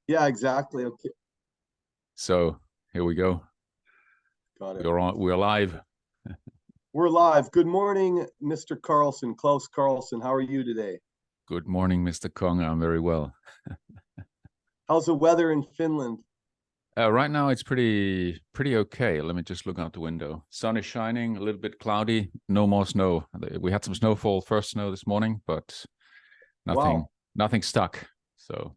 Yeah, exactly. Okay, So here we go. got it. We're live. We're live. Good morning, Mr. Carlson, Klaus Carlson. How are you today? Good morning, Mr. Kong. I'm very well. How's the weather in Finland? Right now it's pretty okay. Let me just look out the window. Sun is shining, a little bit cloudy, no more snow. We had some snowfall, first snow this morning, but nothing Wow. nothing stuck. So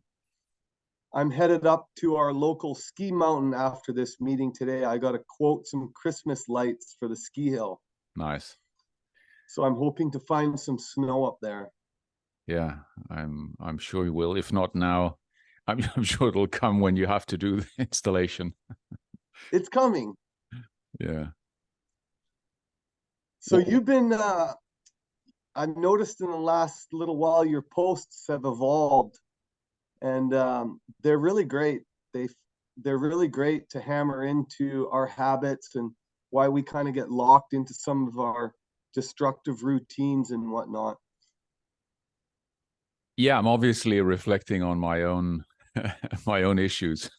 I'm headed up to our local ski mountain after this meeting today. I got to quote some Christmas lights for the ski hill. nice. So I'm hoping to find some snow up there. Yeah, I'm sure you will. If not now, I'm sure it'll come when you have to do the installation. It's coming. Yeah. So Well, you've been, I've noticed in the last little while your posts have evolved and they're really great. They they're really great to hammer into our habits and why we kind of get locked into some of our destructive routines and whatnot. yeah, I'm obviously reflecting on my own my own issues.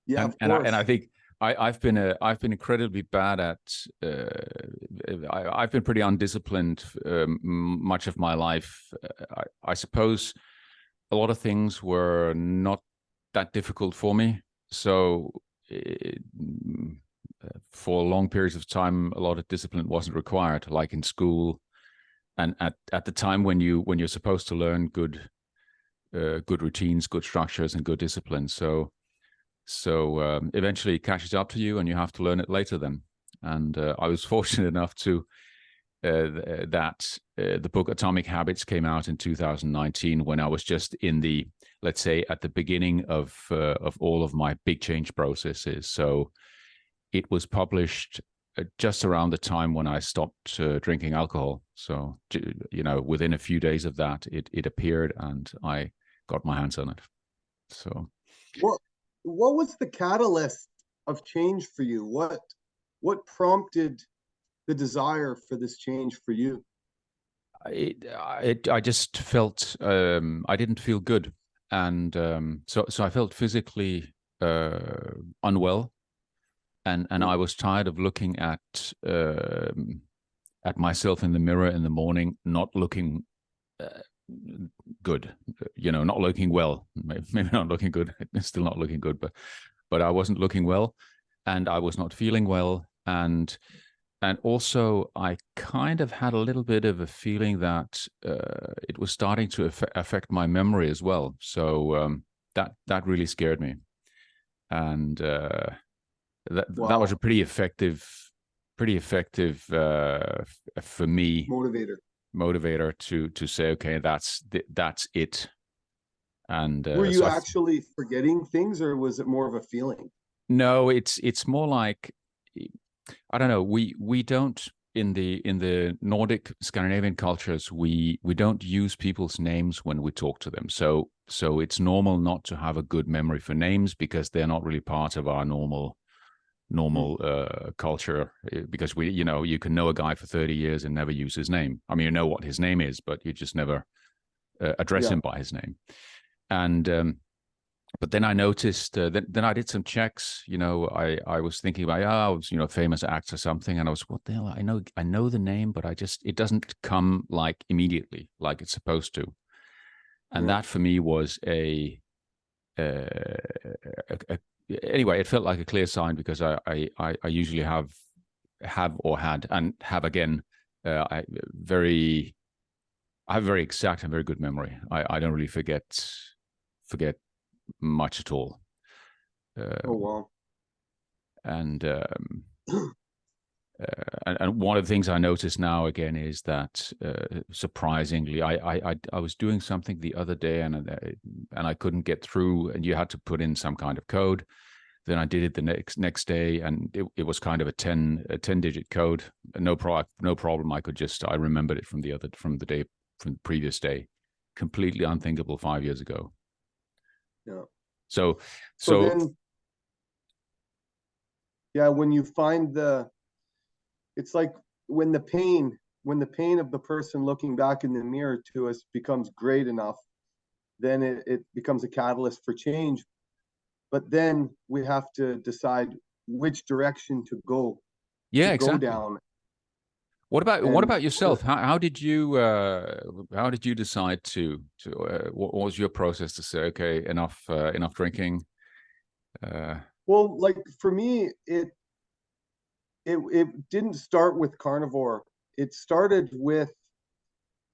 Yeah, and of and I course. think I've been incredibly bad at I've been pretty undisciplined much of my life. I suppose a lot of things were not that difficult for me, so for long periods of time, a lot of discipline wasn't required, like in school and at the time when you're supposed to learn good routines, good structures, and good discipline. So eventually it catches up to you, and you have to learn it later. Then, and I was fortunate enough to that the book Atomic Habits came out in 2019 when I was just in the, let's say, at the beginning of all of my big change processes. So it was published just around the time when I stopped drinking alcohol. So within a few days of that, it appeared, and I got my hands on it. So What what was the catalyst of change for you? What prompted the desire for this change for you? I just felt I didn't feel good, and so I felt physically unwell, and Yeah. I was tired of looking at myself in the mirror in the morning, not looking uh, good, not looking well. Maybe not looking good. It's still not looking good, but I wasn't looking well, and I was not feeling well, and also I kind of had a little bit of a feeling that it was starting to affect my memory as well. So that really scared me, and that was Wow. a pretty effective for me Motivator. motivator to say, okay, that's it. And Were you so actually forgetting things or was it more of a feeling? no, it's more like I don't know. We don't in the Nordic Scandinavian cultures we don't use people's names when we talk to them. So it's normal not to have a good memory for names because they're not really part of our Hmm. normal culture. Because you can know a guy for 30 years and never use his name. I mean, you know what his name is, but you just never address Yeah. him by his name. And but then I noticed then I did some checks. I was thinking about I was famous actor or something, and I was what the hell? I know the name, but it doesn't come like immediately like it's supposed to. And Yeah. that for me was uh, a anyway. It felt like a clear sign because I usually have or had and have again. I very I have very exact and very good memory. I don't really forget much at all. Oh Um, wow. and and one of the things I notice now again is that surprisingly, I was doing something the other day and I couldn't get through, and you had to put in some kind of code. Then I did it the next day, and it was kind of a ten digit code. No problem. I remembered it from the previous day. Completely unthinkable 5 years ago. Yeah. So So so then, yeah, when you find it's like when the pain of the person looking back in the mirror to us becomes great enough, then it becomes a catalyst for change. But then we have to decide which direction to go Yeah, exactly. down. What And about yourself? How did you decide to what was your process to say, okay, enough drinking? Well, like for me, it didn't start with carnivore. It started with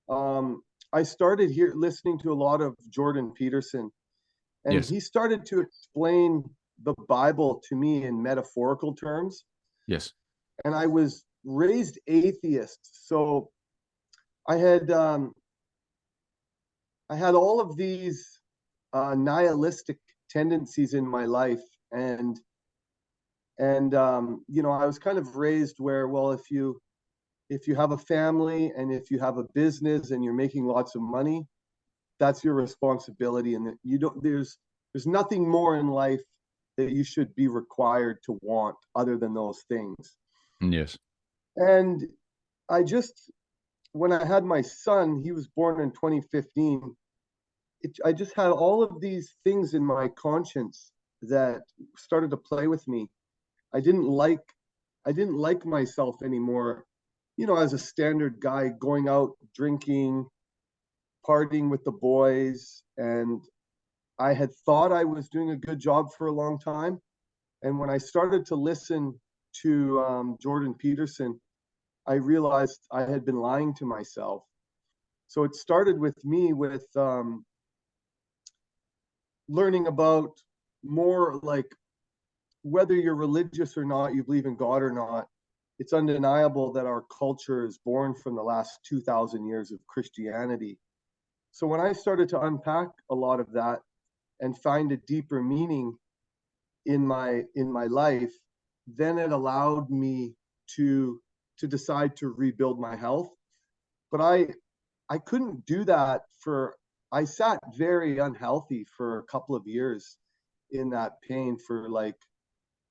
I started here listening to a lot of Jordan Peterson, and Yes. he started to explain the Bible to me in metaphorical terms. Yes. And I was raised atheist, so I had all of these nihilistic tendencies in my life, and you know, I was kind of raised where, well, if you have a family and if you have a business and you're making lots of money, that's your responsibility, and that you don't there's nothing more in life that you should be required to want other than those things. Yes. And I just, when I had my son, he was born in 2015. I just had all of these things in my conscience that started to play with me. I didn't like myself anymore, you know, as a standard guy going out drinking, partying with the boys, and I had thought I was doing a good job for a long time. And when I started to listen to Jordan Peterson, I realized I had been lying to myself. So it started with me with learning about more like whether you're religious or not, you believe in God or not, it's undeniable that our culture is born from the last 2,000 years of Christianity. So when I started to unpack a lot of that and find a deeper meaning in my life, then it allowed me to decide to rebuild my health. But I couldn't do that for, I sat very unhealthy for a couple of years in that pain for like,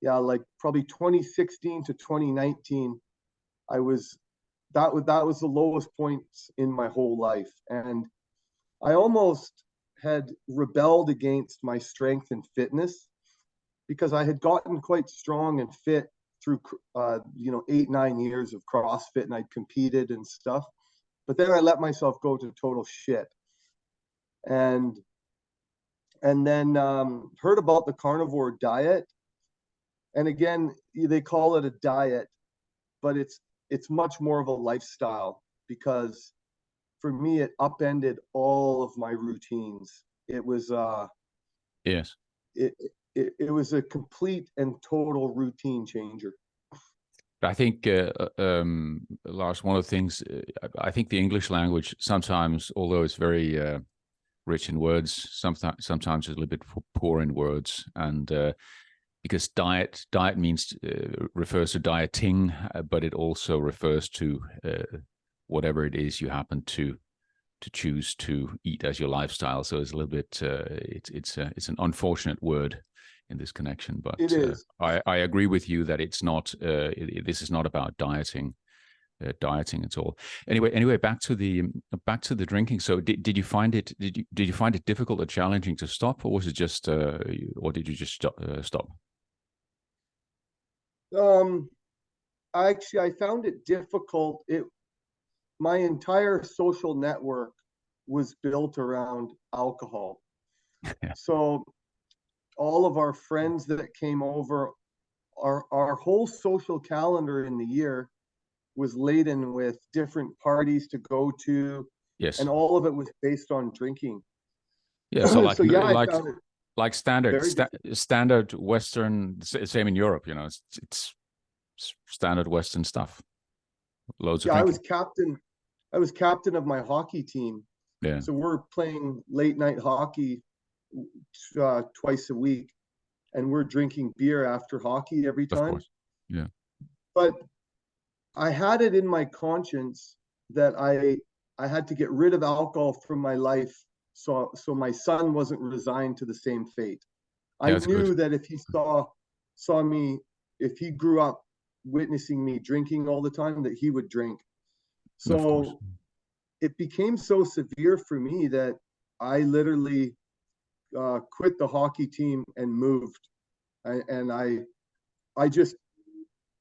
yeah, like probably 2016 to 2019. I was, that was the lowest points in my whole life. And I almost had rebelled against my strength and fitness because I had gotten quite strong and fit through, you know, 8-9 years of CrossFit, and I'd competed and stuff. But then I let myself go to total shit. And then heard about the carnivore diet. And again, they call it a diet, but it's much more of a lifestyle, because for me it upended all of my routines. It was Yes. it was a complete and total routine changer. I think, Lars, one of the things, I think the English language sometimes, although it's very rich in words, sometimes it's a little bit poor in words, and because diet means refers to dieting, but it also refers to whatever it is you happen to choose to eat as your lifestyle. So it's a little bit it's an unfortunate word in this connection, but It is. I agree with you that it's not this is not about dieting at all. Anyway, back to the drinking. So did you find it difficult or challenging to stop, or was it just or did you just stop? Actually, I found it difficult. My entire social network was built around alcohol. Yeah. So all of our friends that came over, our whole social calendar in the year was laden with different parties to go to, Yes. and all of it was based on drinking. Yeah. So like So yeah, I found it like standard Western, same in Europe. You know, it's standard Western stuff. Loads of yeah, drinking. I was captain of my hockey team. Yeah. So we're playing late night hockey twice a week, and we're drinking beer after hockey every Of time. course. Yeah. But I had it in my conscience that I had to get rid of alcohol from my life, so my son wasn't resigned to the same fate. I Yeah, that's knew good. that if he saw me, if he grew up witnessing me drinking all the time, that he would drink. Of course. So it became so severe for me that I literally quit the hockey team and moved. And I just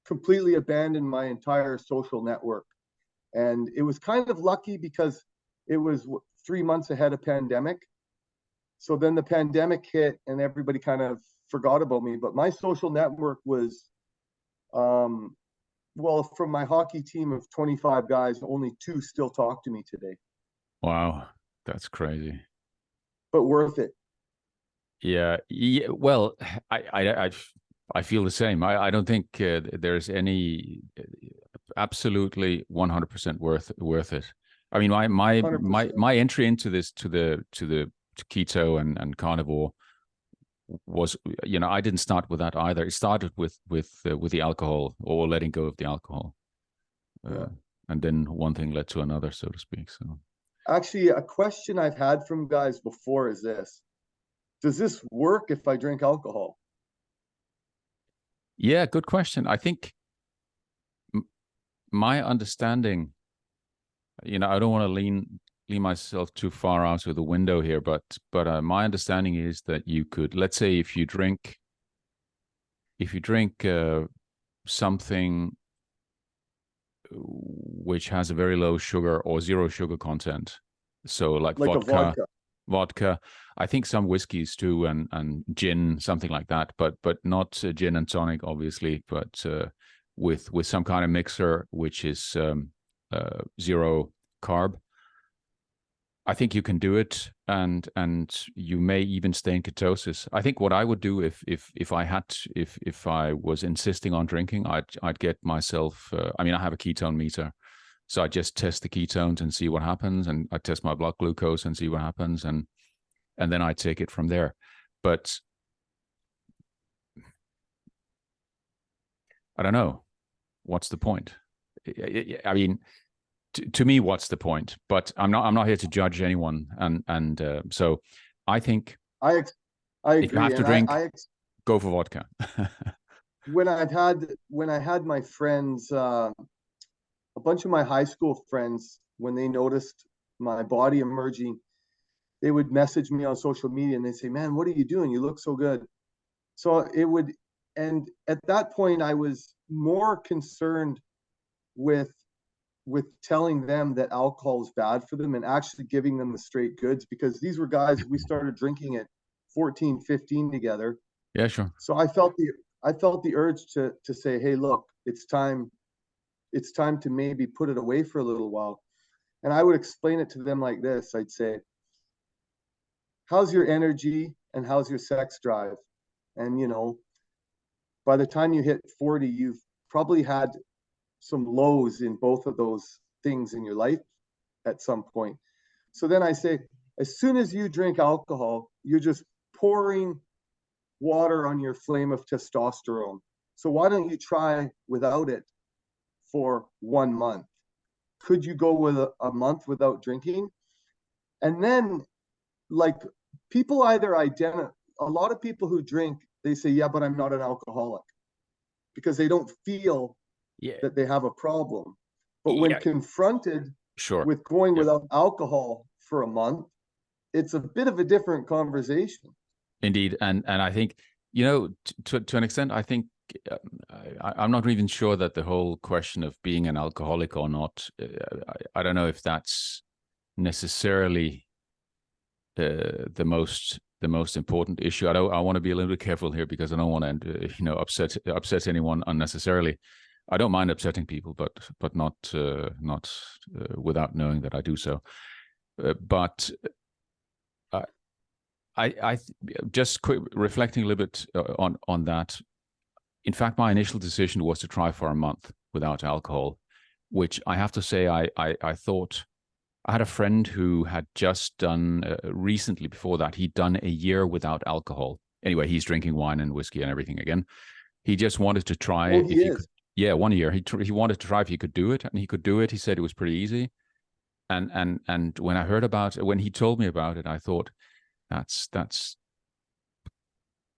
completely abandoned my entire social network. And it was kind of lucky because it was 3 months ahead of pandemic. So then the pandemic hit and everybody kind of forgot about me. But my social network was, well, from my hockey team of 25 guys, only 2 still talk to me today. Wow, that's crazy. But worth it. Yeah, yeah. Well, I feel the same. I don't think there's any absolutely 100% worth it. I mean, my 100%. my entry into this to keto and carnivore was, you know, I didn't start with that either. It started with the alcohol, or letting go of the alcohol, Yeah. and then one thing led to another, so to speak. So Actually, a question I've had from guys before is this: does this work if I drink alcohol? yeah, good question. I think my understanding, you know, I don't want to lean myself too far out of the window here, but my understanding is that you could, let's say, if you drink something which has a very low sugar or zero sugar content, so like Like a vodka, I think some whiskeys too, and gin, something like that, but not gin and tonic, obviously, but with some kind of mixer which is zero carb. I think you can do it, and you may even stay in ketosis. I think what I would do if I was insisting on drinking, I'd get myself. I mean, I have a ketone meter, so I just test the ketones and see what happens, and I test my blood glucose and see what happens, and then I take it from there. But I don't know, what's the point? I mean, to me, what's the point? But I'm not here to judge anyone, and so I think I if you agree, have to and drink, go for vodka. when I had my friends, a bunch of my high school friends, when they noticed my body emerging, they would message me on social media and they say, "Man, what are you doing? You look so good." So it would, and at that point, I was more concerned with telling them that alcohol is bad for them and actually giving them the straight goods, because these were guys we started drinking at 14, 15 together. Yeah, sure. So I felt the urge to say, "Hey, look, it's time to maybe put it away for a little while." And I would explain it to them like this. I'd say, "How's your energy and how's your sex drive?" And by the time you hit 40, you've probably had some lows in both of those things in your life at some point. So then I say, as soon as you drink alcohol, you're just pouring water on your flame of testosterone. So why don't you try without it for 1 month? Could you go with a month without drinking? And then, like, people either identify, a lot of people who drink, they say, "Yeah, but I'm not an alcoholic," because they don't feel Yeah, that they have a problem. But when yeah, confronted sure. with going Yeah, without alcohol for a month, it's a bit of a different conversation. indeed, and I think, you know, to an extent, I think I'm not even sure that the whole question of being an alcoholic or not, I don't know if that's necessarily the most important issue. I want to be a little bit careful here, because I don't want to upset anyone unnecessarily. I don't mind upsetting people, but not without knowing that I do so. But I just reflecting a little bit on that. In fact, my initial decision was to try for a month without alcohol, which I have to say I thought. I had a friend who had just done recently, before that, he'd done a year without alcohol. Anyway, he's drinking wine and whiskey and everything again. He just wanted to try Oh, he if he is. could. Yeah, 1 year. He wanted to try if he could do it, and he could do it. He said it was pretty easy. And when I heard about it, when he told me about it, I thought that's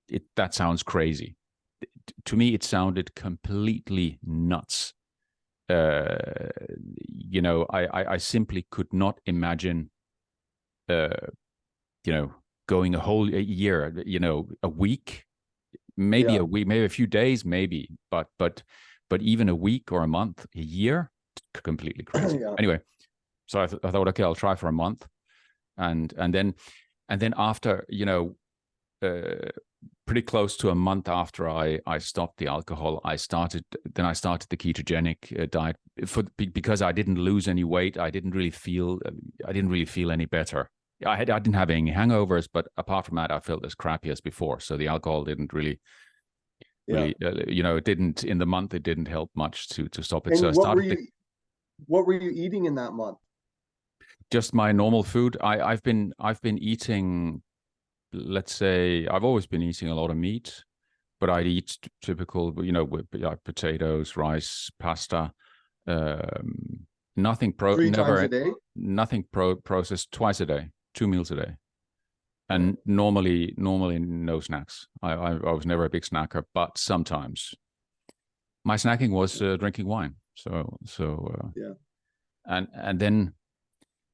it. That sounds crazy. To me, it sounded completely nuts. I simply could not imagine going a year, a week, maybe Yeah. a week, maybe a few days, maybe, but even a week or a month, a year, completely crazy. Yeah. Anyway, so I thought, okay, I'll try for a month, and then after, pretty close to a month after I stopped the alcohol, I started the ketogenic diet because I didn't lose any weight. I didn't really feel any better. I didn't have any hangovers, but apart from that, I felt as crappy as before. So the alcohol didn't really, it didn't, in the month, it didn't help much to stop it. And So I started what were you eating in that month? just my normal food. I've been eating, let's say, I've always been eating a lot of meat, but I'd eat typical, with potatoes, rice, pasta, nothing Three times a day? nothing processed, twice a day, 2 meals a day. And normally no snacks. I was never a big snacker, but sometimes my snacking was drinking wine. So Yeah. And then,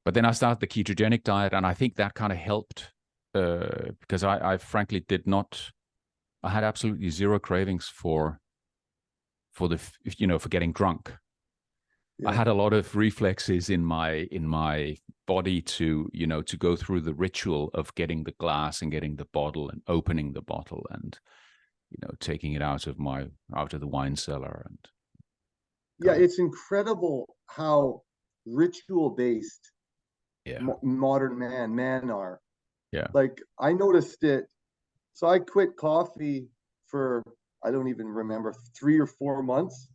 but then I started the ketogenic diet, and I think that kind of helped because I frankly I had absolutely zero cravings for getting drunk. Yeah. I had a lot of reflexes in my body to go through the ritual of getting the glass and getting the bottle and opening the bottle and taking it out of the wine cellar. And yeah, it's incredible how ritual based modern men are. Yeah. Like I noticed it. So I quit coffee for, I don't even remember, 3 or 4 months.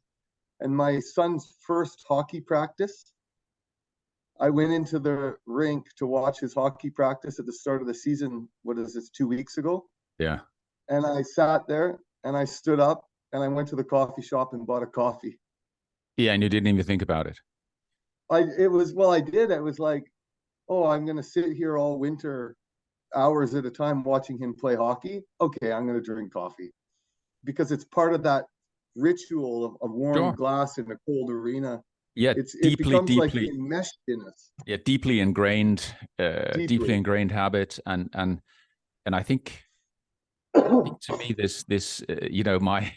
And my son's first hockey practice, I went into the rink to watch his hockey practice at the start of the season. What is this, 2 weeks ago? Yeah. And I sat there and I stood up and I went to the coffee shop and bought a coffee. Yeah, and you didn't even think about it. I did. It was like, oh, I'm going to sit here all winter, hours at a time, watching him play hockey. Okay, I'm going to drink coffee because it's part of that ritual of warm glass in a cold arena. Yeah, it becomes like enmeshed in us. Yeah, deeply ingrained habit, and I think to me this my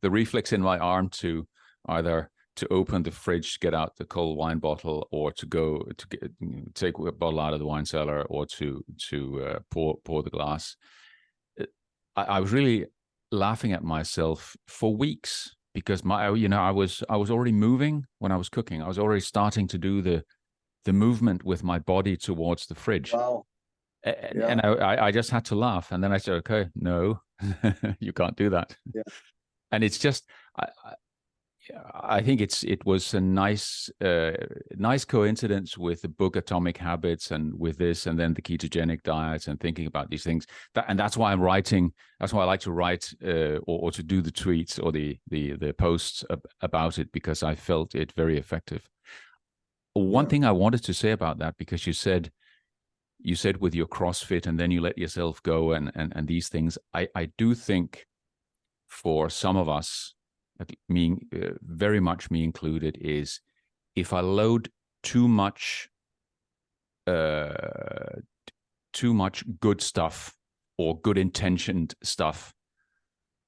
the reflex in my arm to either to open the fridge, get out the cold wine bottle, or to go to take a bottle out of the wine cellar, or to pour the glass. I was really laughing at myself for weeks because I was already moving when I was cooking. I was already starting to do the movement with my body towards the fridge. Wow. And I just had to laugh, and then I said, okay, no, you can't do that. Yeah. And it's just I think it was a nice coincidence with the book Atomic Habits and with this, and then the ketogenic diet and thinking about these things. And that's why I'm writing. That's why I like to write or to do the tweets or the posts about it, because I felt it very effective. One thing I wanted to say about that, because you said with your CrossFit and then you let yourself go and these things, I do think for some of us, very much me included, is if I load too much good stuff or good intentioned stuff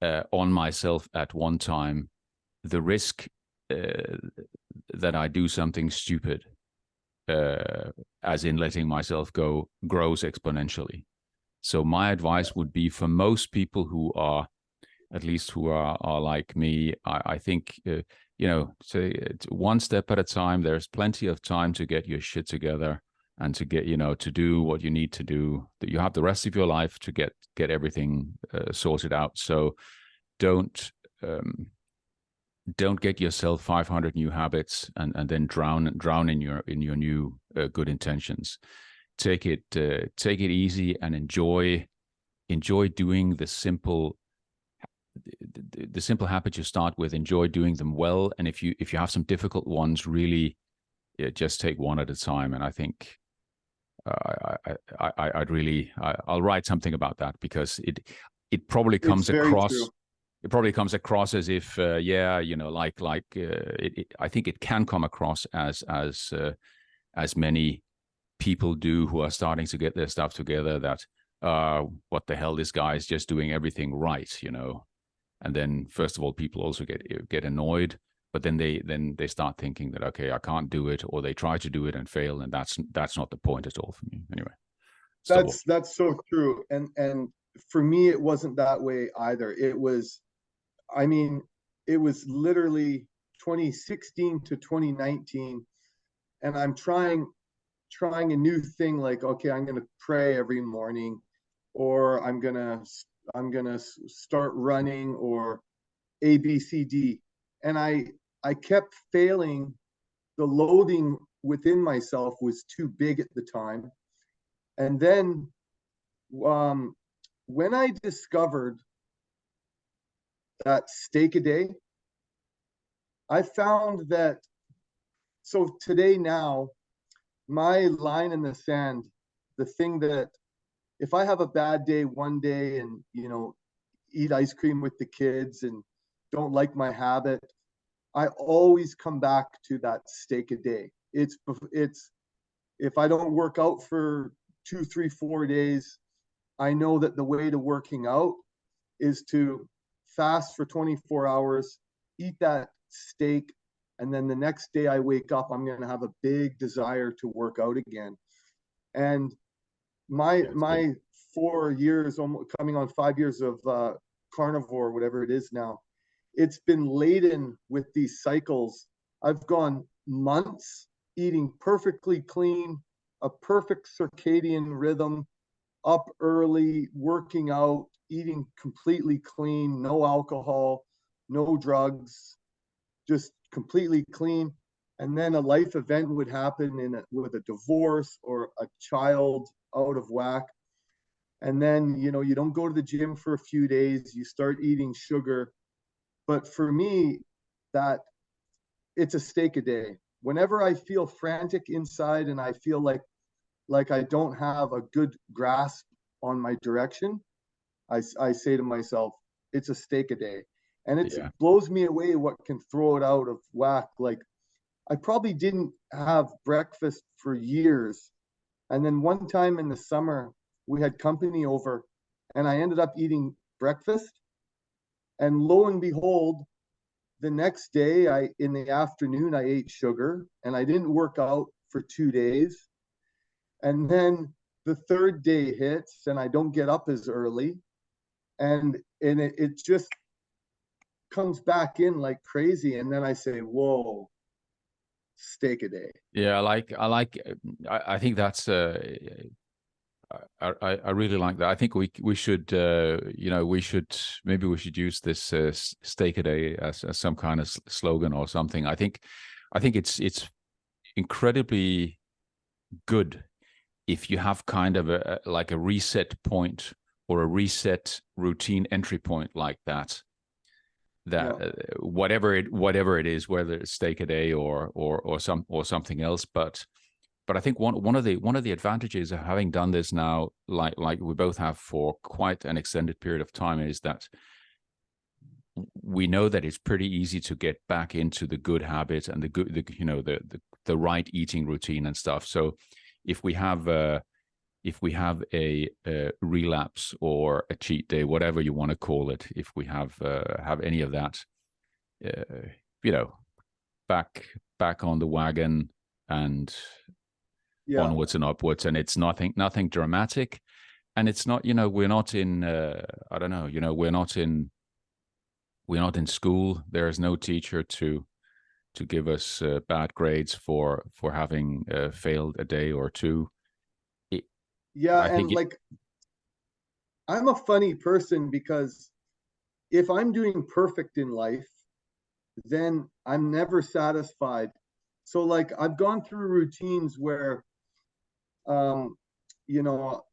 on myself at one time, the risk that I do something stupid, as in letting myself go, grows exponentially. So my advice would be for most people who are like me, I think, say one step at a time. There's plenty of time to get your shit together and to get, to do what you need to do. That you have the rest of your life to get everything sorted out. So don't get yourself 500 new habits and then drown in your new good intentions. Take it easy and enjoy doing the simple habits you start with. Enjoy doing them well, and if you have some difficult ones, really just take one at a time. And I think I'll write something about that, because it probably comes across. It probably comes across as if, I think it can come across as many people do who are starting to get their stuff together that, what the hell, this guy is just doing everything right, you know. And then first of all, people also get annoyed, but then they start thinking that, okay, I can't do it, or they try to do it and fail, and that's not the point at all for me anyway. So That's so true. And for me, it wasn't that way either. It was, I mean, it was literally 2016 to 2019, and I'm trying a new thing, like, okay, I'm going to pray every morning, or I'm going to start running, or ABCD. And I kept failing. The loading within myself was too big at the time. And then when I discovered that steak a day, I found that, so today now, my line in the sand, the thing that, if I have a bad day one day and, you know, eat ice cream with the kids and don't like my habit, I always come back to that steak a day. It's if I don't work out for 2, 3, 4 days, I know that the way to working out is to fast for 24 hours, eat that steak, and then the next day I wake up, I'm going to have a big desire to work out again. And my 4 years, almost coming on 5 years of carnivore, whatever it is now, it's been laden with these cycles. I've gone months eating perfectly clean, a perfect circadian rhythm, up early, working out, eating completely clean, no alcohol, no drugs, just completely clean. And then a life event would happen with a divorce or a child out of whack. And then, you know, you don't go to the gym for a few days, you start eating sugar. But for me, that it's a steak a day. Whenever I feel frantic inside and I feel like I don't have a good grasp on my direction, I say to myself, it's a steak a day. And it blows me away what can throw it out of whack. Like, I probably didn't have breakfast for years. And then one time in the summer, we had company over and I ended up eating breakfast. And lo and behold, the next day, in the afternoon, I ate sugar and I didn't work out for 2 days. And then the third day hits and I don't get up as early. And it just comes back in like crazy. And then I say, whoa, steak a day. yeah, I think that's I really like that. I think we should you know, maybe we should use this steak a day as some kind of slogan or something. I think it's incredibly good if you have kind of like a reset point or a reset routine entry point like that. Whatever it is, whether it's steak a day or something else, but I think one of the advantages of having done this now, like we both have for quite an extended period of time, is that we know that it's pretty easy to get back into the good habits and the right eating routine and stuff. So if we have a relapse or a cheat day, whatever you want to call it, if we have any of that, you know, back on the wagon and onwards and upwards, and it's nothing dramatic, and it's not, you know, we're not in I don't know, you know, we're not in school. There is no teacher to give us bad grades for having failed a day or two. I'm a funny person, because if I'm doing perfect in life, then I'm never satisfied. So like, I've gone through routines where, you know,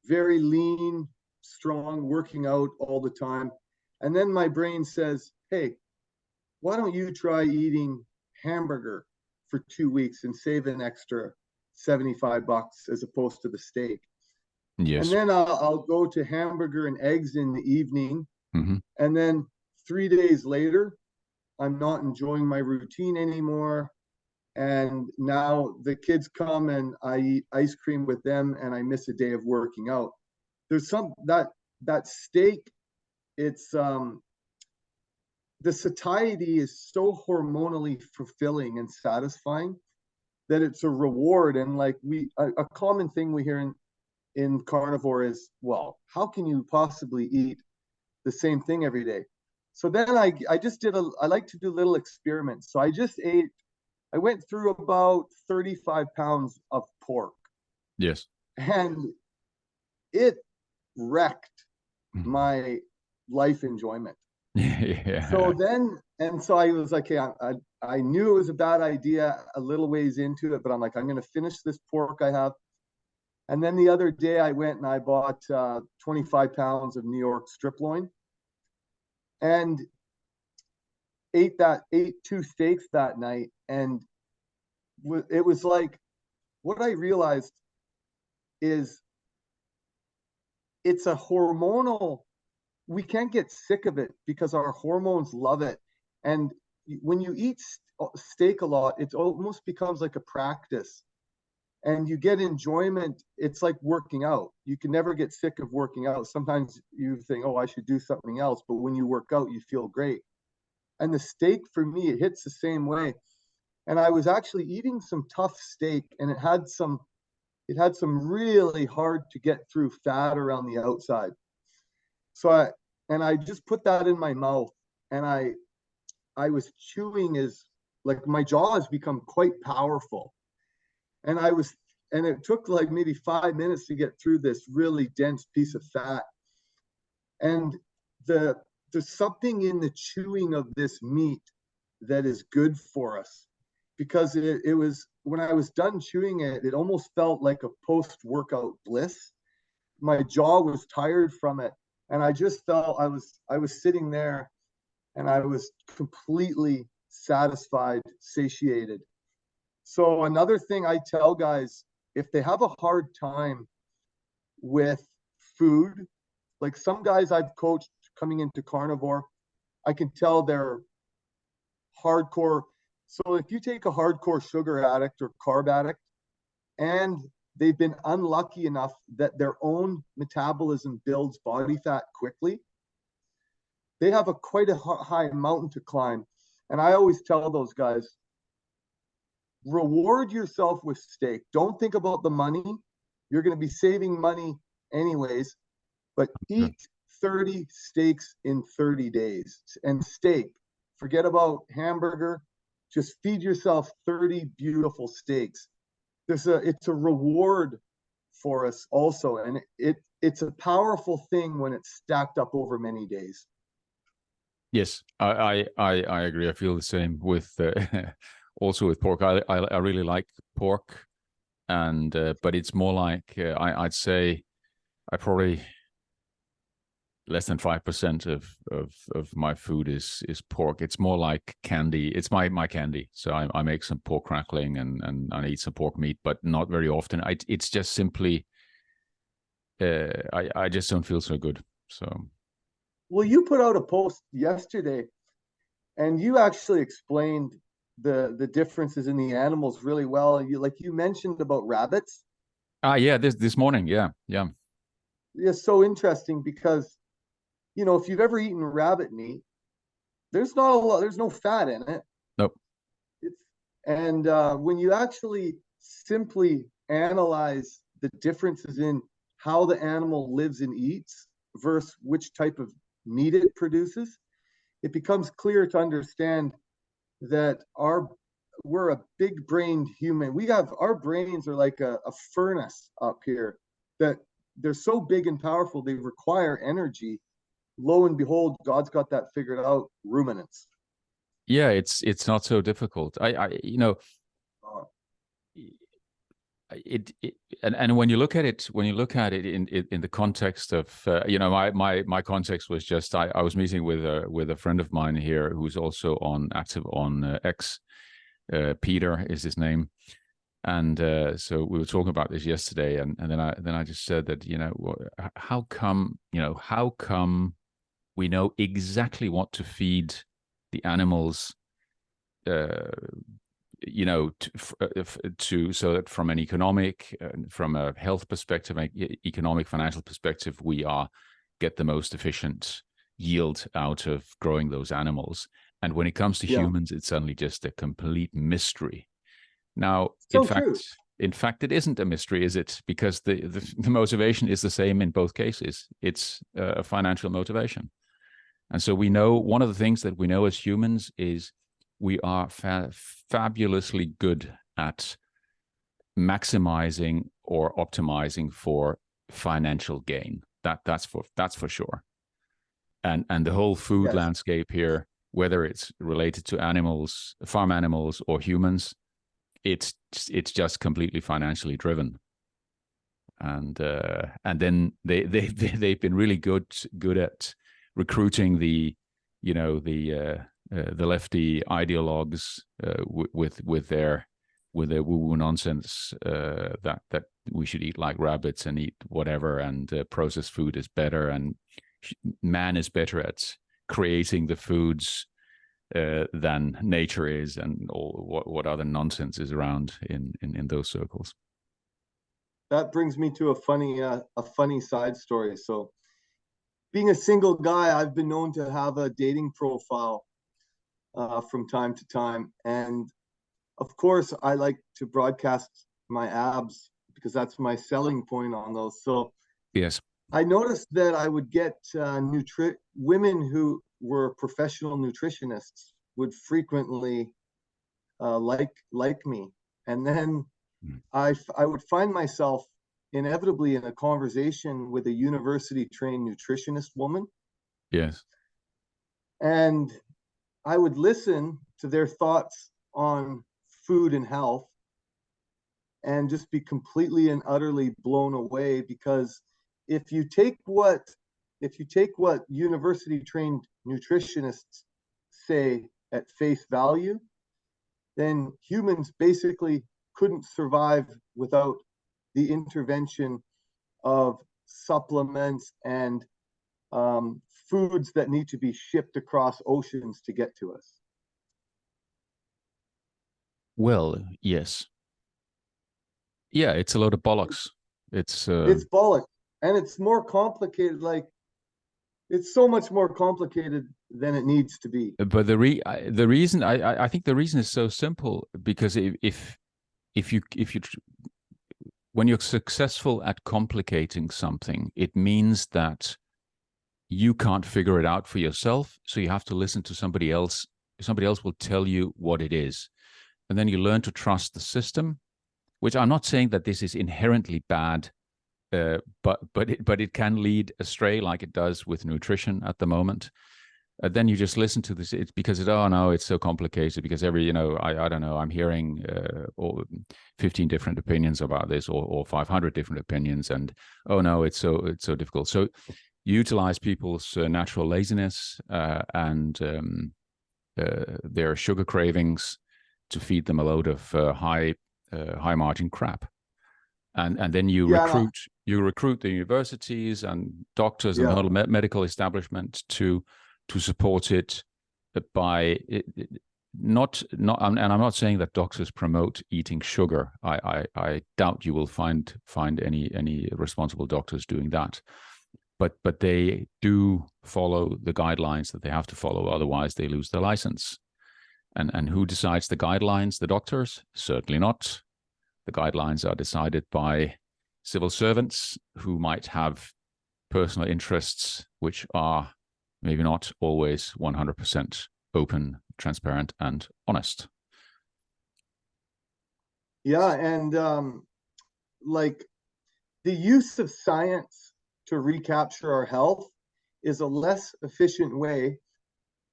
very lean, strong, working out all the time. And then my brain says, hey, why don't you try eating hamburger for 2 weeks and save an extra $75 as opposed to the steak? Yes. And then I'll go to hamburger and eggs in the evening. Mm-hmm. And then 3 days later, I'm not enjoying my routine anymore. And now the kids come and I eat ice cream with them and I miss a day of working out. There's some that steak, it's the satiety is so hormonally fulfilling and satisfying that it's a reward. And like a common thing we hear in carnivore is, well, how can you possibly eat the same thing every day? So then I just I like to do little experiments. So I went through about 35 pounds of pork. Yes. And it wrecked my life enjoyment. Yeah. So I was like, yeah, I knew it was a bad idea a little ways into it, but I'm like, I'm going to finish this pork I have. And then the other day I went and I bought 25 pounds of New York strip loin and ate 2 steaks that night. And it was like, what I realized is it's a hormonal, we can't get sick of it because our hormones love it. And when you eat steak a lot, it almost becomes like a practice and you get enjoyment. It's like working out. You can never get sick of working out. Sometimes you think, oh, I should do something else. But when you work out, you feel great. And the steak for me, it hits the same way. And I was actually eating some tough steak and it had some really hard to get through fat around the outside. So I just put that in my mouth and I was chewing as like my jaw has become quite powerful. And it took like maybe 5 minutes to get through this really dense piece of fat. And there's something in the chewing of this meat that is good for us because it was, when I was done chewing it, it almost felt like a post-workout bliss. My jaw was tired from it. And I just felt I was sitting there and I was completely satisfied, satiated. So another thing I tell guys, if they have a hard time with food, like some guys I've coached coming into carnivore, I can tell they're hardcore. So if you take a hardcore sugar addict or carb addict and they've been unlucky enough that their own metabolism builds body fat quickly, they have quite a high mountain to climb. And I always tell those guys, reward yourself with steak. Don't think about the money. You're going to be saving money anyways, but eat 30 steaks in 30 days. And steak, forget about hamburger. Just feed yourself 30 beautiful steaks. It's a reward for us also, and it's a powerful thing when it's stacked up over many days. Yes, I agree. I feel the same with also with pork. I really like pork, and but it's more like I'd say I probably less than 5% of my food is pork. It's more like candy. It's my candy. So I make some pork crackling and I eat some pork meat, but not very often. It's just simply I just don't feel so good. So. Well, you put out a post yesterday and you actually explained the differences in the animals really well. You mentioned about rabbits. Yeah, this morning. Yeah. It's so interesting because, if you've ever eaten rabbit meat, there's no fat in it. Nope. And when you actually simply analyze the differences in how the animal lives and eats versus which type of meat it produces, it becomes clear to understand that we're a big brained human. Our brains are like a furnace up here that they're so big and powerful, they require energy. Lo and behold, God's got that figured out, ruminants. Yeah, it's not so difficult. And when you look at it in the context of my context was just I was meeting with a friend of mine here who's also active on X. Peter is his name, and so we were talking about this yesterday, and then I just said that how come we know exactly what to feed the animals so that from an economic, from a health perspective, economic, financial perspective, we get the most efficient yield out of growing those animals. And when it comes to humans, it's suddenly just a complete mystery. Now, in fact, it isn't a mystery, is it? Because the motivation is the same in both cases. It's a financial motivation. And so we know, one of the things that we know as humans is we are fabulously good at maximizing or optimizing for financial gain. That's for sure. And the whole food landscape here, whether it's related to animals, farm animals, or humans, it's just completely financially driven. And then they've been really good at recruiting the lefty ideologues with their woo-woo nonsense that we should eat like rabbits and eat whatever, and processed food is better, and man is better at creating the foods than nature is, and all what other nonsense is around in those circles. That brings me to a funny side story. So, being a single guy, I've been known to have a dating profile from time to time, and of course, I like to broadcast my abs because that's my selling point on those. So, yes, I noticed that I would get women who were professional nutritionists would frequently like me, and then I would find myself inevitably in a conversation with a university-trained nutritionist woman. Yes, and I would listen to their thoughts on food and health, and just be completely and utterly blown away, because if you take what university trained nutritionists say at face value, then humans basically couldn't survive without the intervention of supplements and foods that need to be shipped across oceans to get to us. Well, yes. Yeah, it's a load of bollocks. It's bollocks, and it's more complicated. Like, it's so much more complicated than it needs to be. But the reason I think the reason is so simple, because if you when you're successful at complicating something, it means that you can't figure it out for yourself, so you have to listen to somebody else. Somebody else will tell you what it is, and then you learn to trust the system. Which I'm not saying that this is inherently bad, but it can lead astray, like it does with nutrition at the moment. Then you just listen to this. It's because it's so complicated, because I don't know, I'm hearing 15 different opinions about this, or 500 different opinions, and it's so difficult. So you utilize people's natural laziness and their sugar cravings to feed them a load of high margin crap, and then you recruit the universities and doctors and the whole medical establishment to support it by not and I'm not saying that doctors promote eating sugar. I doubt you will find any responsible doctors doing that, but they do follow the guidelines that they have to follow, otherwise they lose their license. And who decides the guidelines? The doctors? Certainly not. The guidelines are decided by civil servants who might have personal interests, which are maybe not always 100% open, transparent, and honest. Yeah, and like, the use of science to recapture our health is a less efficient way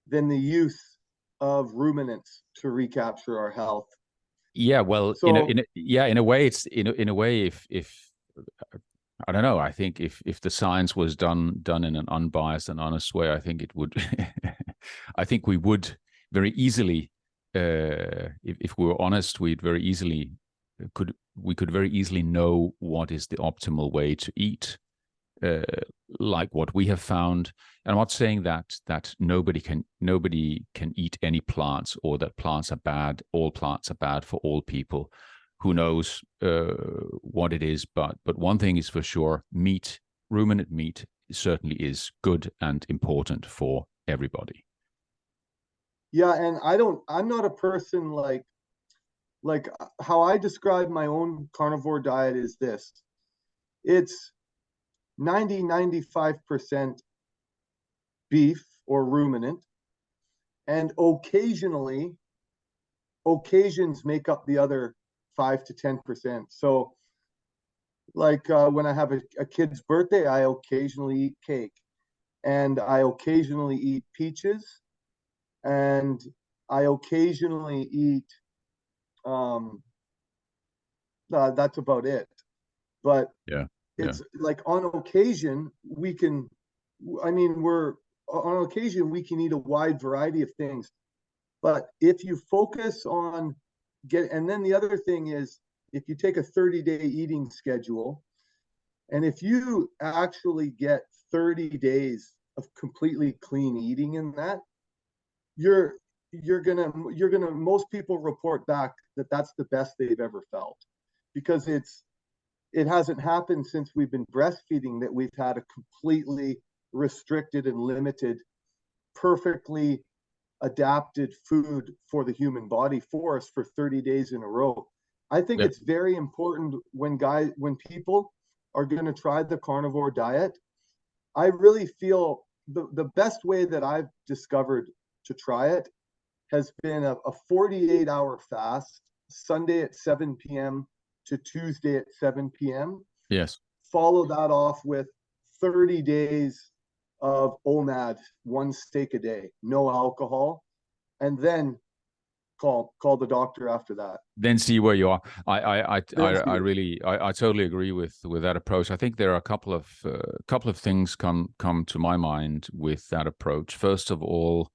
than the use of ruminants to recapture our health. Yeah, well, so, in a way, it's in a way, if I don't know, I think if the science was done in an unbiased and honest way, I think it would. I think we would very easily, if we were honest, we could very easily know what is the optimal way to eat, uh, like what we have found. And I'm not saying that nobody can eat any plants, or that plants are bad. All plants are bad for all people. Who knows what it is? But one thing is for sure: meat, ruminant meat, certainly is good and important for everybody. Yeah, and I'm not a person like how I describe my own carnivore diet is this. It's 95% beef or ruminant, and occasions make up the other 5 to 10%. So like when I have a kid's birthday, I occasionally eat cake, and I occasionally eat peaches, and I occasionally eat that's about it. But Yeah, yeah, it's like on occasion we can, I mean, we're on occasion we can eat a wide variety of things. But if you focus on and then the other thing is, if you take a 30-day eating schedule, and if you actually get 30 days of completely clean eating in that, you're you're gonna most people report back that that's the best they've ever felt, because it hasn't happened since we've been breastfeeding that we've had a completely restricted and limited, perfectly adapted food for the human body for us for 30 days in a row. I think yeah. it's very important when people are going to try the carnivore diet. I really feel the best way that I've discovered to try it has been a 48-hour fast, Sunday at 7 p.m. to Tuesday at 7 p.m. Yes. Follow that off with 30 days of OMAD, one steak a day, no alcohol, and then call the doctor after that. Then see where you are. I Then really I totally agree with that approach. I think there are a couple of things come to my mind with that approach. First of all,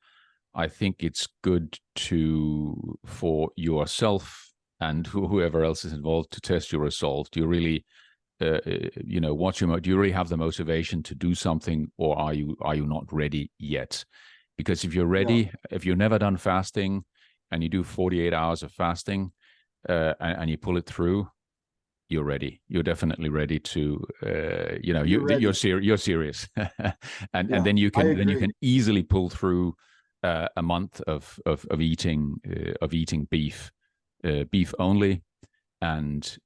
I think it's good for yourself and whoever else is involved to test your resolve. Do you really do you really have the motivation to do something, or are you not ready yet? Because if you're yeah, ready, if you've never done fasting and you do 48 hours of fasting, and you pull it through, you're ready. You're definitely ready to, you're ready. you're serious, and Yeah, then I you agree. can easily pull through a month of eating beef only, and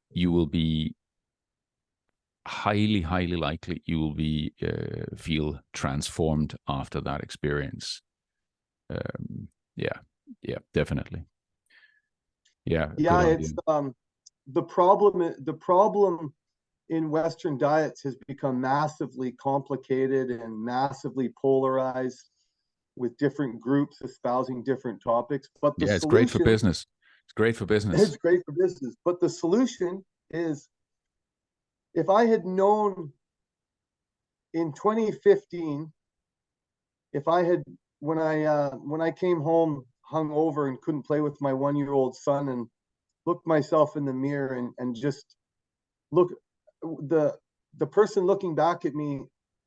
you will be highly likely you will be feel transformed after that experience. Yeah, yeah, definitely. Yeah, good Yeah, idea. it's the problem in Western diets has become massively complicated and massively polarized, with different groups espousing different topics. But the Yeah, it's great for solution business. It's great for business. is great for business. But the solution is, if I had known in 2015, if I had when I came home hungover and couldn't play with my 1-year-old son, and looked myself in the mirror and just look, the the person looking back at me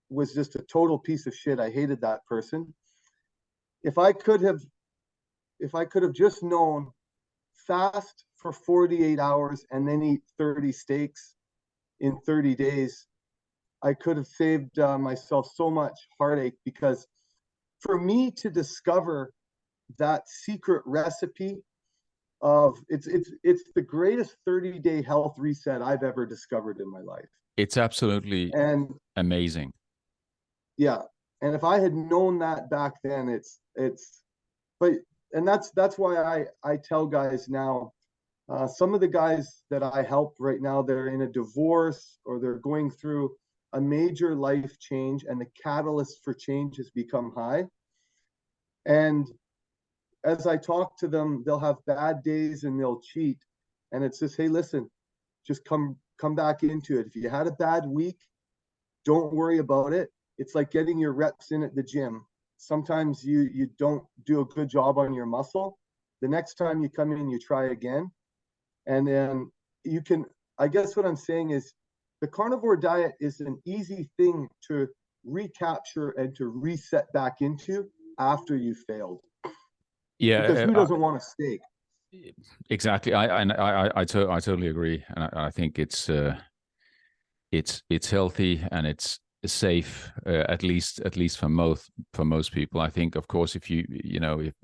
was just a total piece of shit. I hated that person. If I could have just known, fast for 48 hours and then eat 30 steaks in 30 days, I could have saved myself so much heartache. Because for me to discover that secret recipe of it's the greatest 30-day health reset I've ever discovered in my life. It's absolutely And amazing. yeah, and if I had known that back then, it's but and that's why I tell guys now, some of the guys that I help right now, they're in a divorce or they're going through a major life change, and the catalyst for change has become high. And as I talk to them, they'll have bad days and they'll cheat. And it's just, hey, listen, just come back into it. If you had a bad week, don't worry about it. It's like getting your reps in at the gym. Sometimes you don't do a good job on your muscle. The next time you come in, you try again. And then you can, I guess what I'm saying is, the carnivore diet is an easy thing to recapture and to reset back into after you failed. Because Yeah, who doesn't want a steak? exactly. I totally agree, and I think it's healthy and it's safe, at least for most people. I think, of course, if if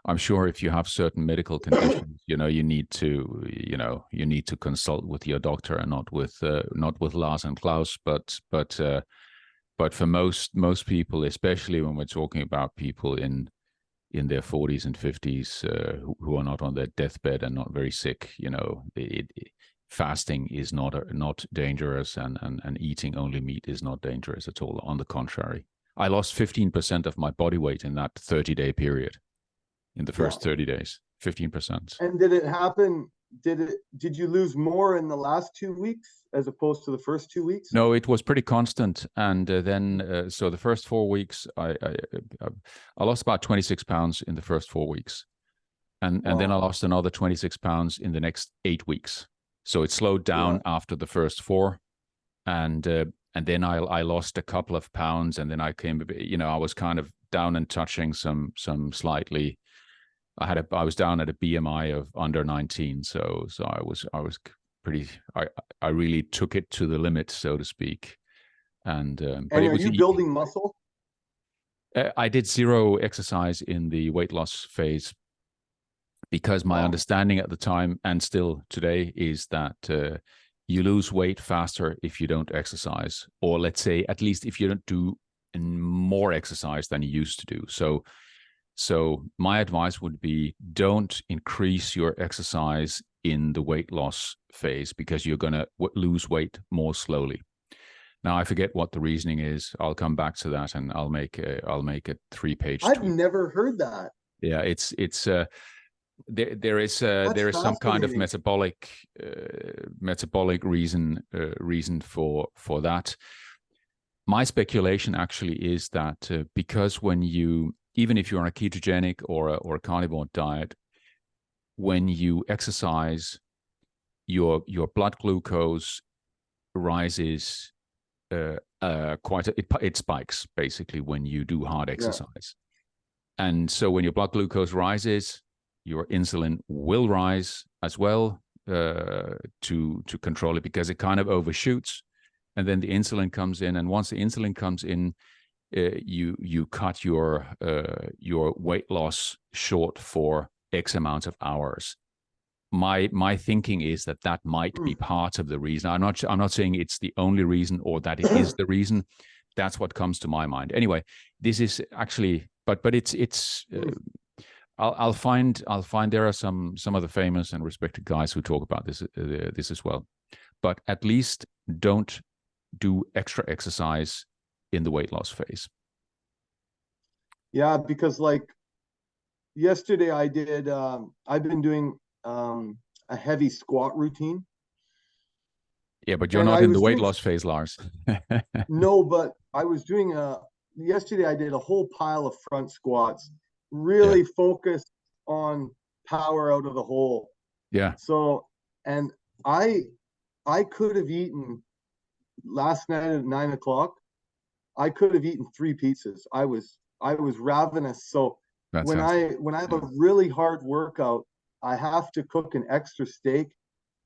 I'm sure if you have certain medical conditions, you need to consult with your doctor and not with Lars and Klaus, but for most people, especially when we're talking about people in their 40s and 50s, who are not on their deathbed and not very sick, fasting is not dangerous, and eating only meat is not dangerous at all. On the contrary, I lost 15% of my body weight in that 30-day period. In the first 30 days, 15%. And did it happen? Did you lose more in the last 2 weeks as opposed to the first 2 weeks? No, it was pretty constant. And then, so the first 4 weeks, I lost about 26 pounds in the first 4 weeks. And then I lost another 26 pounds in the next 8 weeks. So it slowed down after the first 4. And then I lost a couple of pounds, and then I came, I was kind of down and touching some slightly. I was down at a BMI of under 19, so I was pretty. I really took it to the limit, so to speak. And but are you building muscle? I did 0 exercise in the weight loss phase, because my understanding at the time, and still today, is that you lose weight faster if you don't exercise, or let's say at least if you don't do more exercise than you used to do. So my advice would be, don't increase your exercise in the weight loss phase, because you're going to lose weight more slowly. Now, I forget what the reasoning is. I'll come back to that, and I'll make a 3-page I've never heard that. Yeah, it's there is some kind of metabolic reason for that. My speculation actually is that because even if you're on a ketogenic or a carnivore diet, when you exercise, your blood glucose rises it spikes basically when you do hard exercise. And so when your blood glucose rises, your insulin will rise as well, to control it, because it kind of overshoots, and then the insulin comes in, and once the insulin comes in, you cut your weight loss short for X amount of hours. My thinking is that might be part of the reason. I'm not saying it's the only reason or that it is the reason. That's what comes to my mind. Anyway, this is actually, but it's. I'll find there are some of the famous and respected guys who talk about this as well. But at least don't do extra exercise in the weight loss phase. Yeah, because like yesterday I did. I've been doing a heavy squat routine. Yeah, but you're not in the weight loss phase, Lars. No, but I was doing yesterday I did a whole pile of front squats, really focused on power out of the hole. Yeah. So, and I could have eaten last night at 9 o'clock. I could have eaten 3 pizzas. I was ravenous. So when I have a really hard workout, I have to cook an extra steak,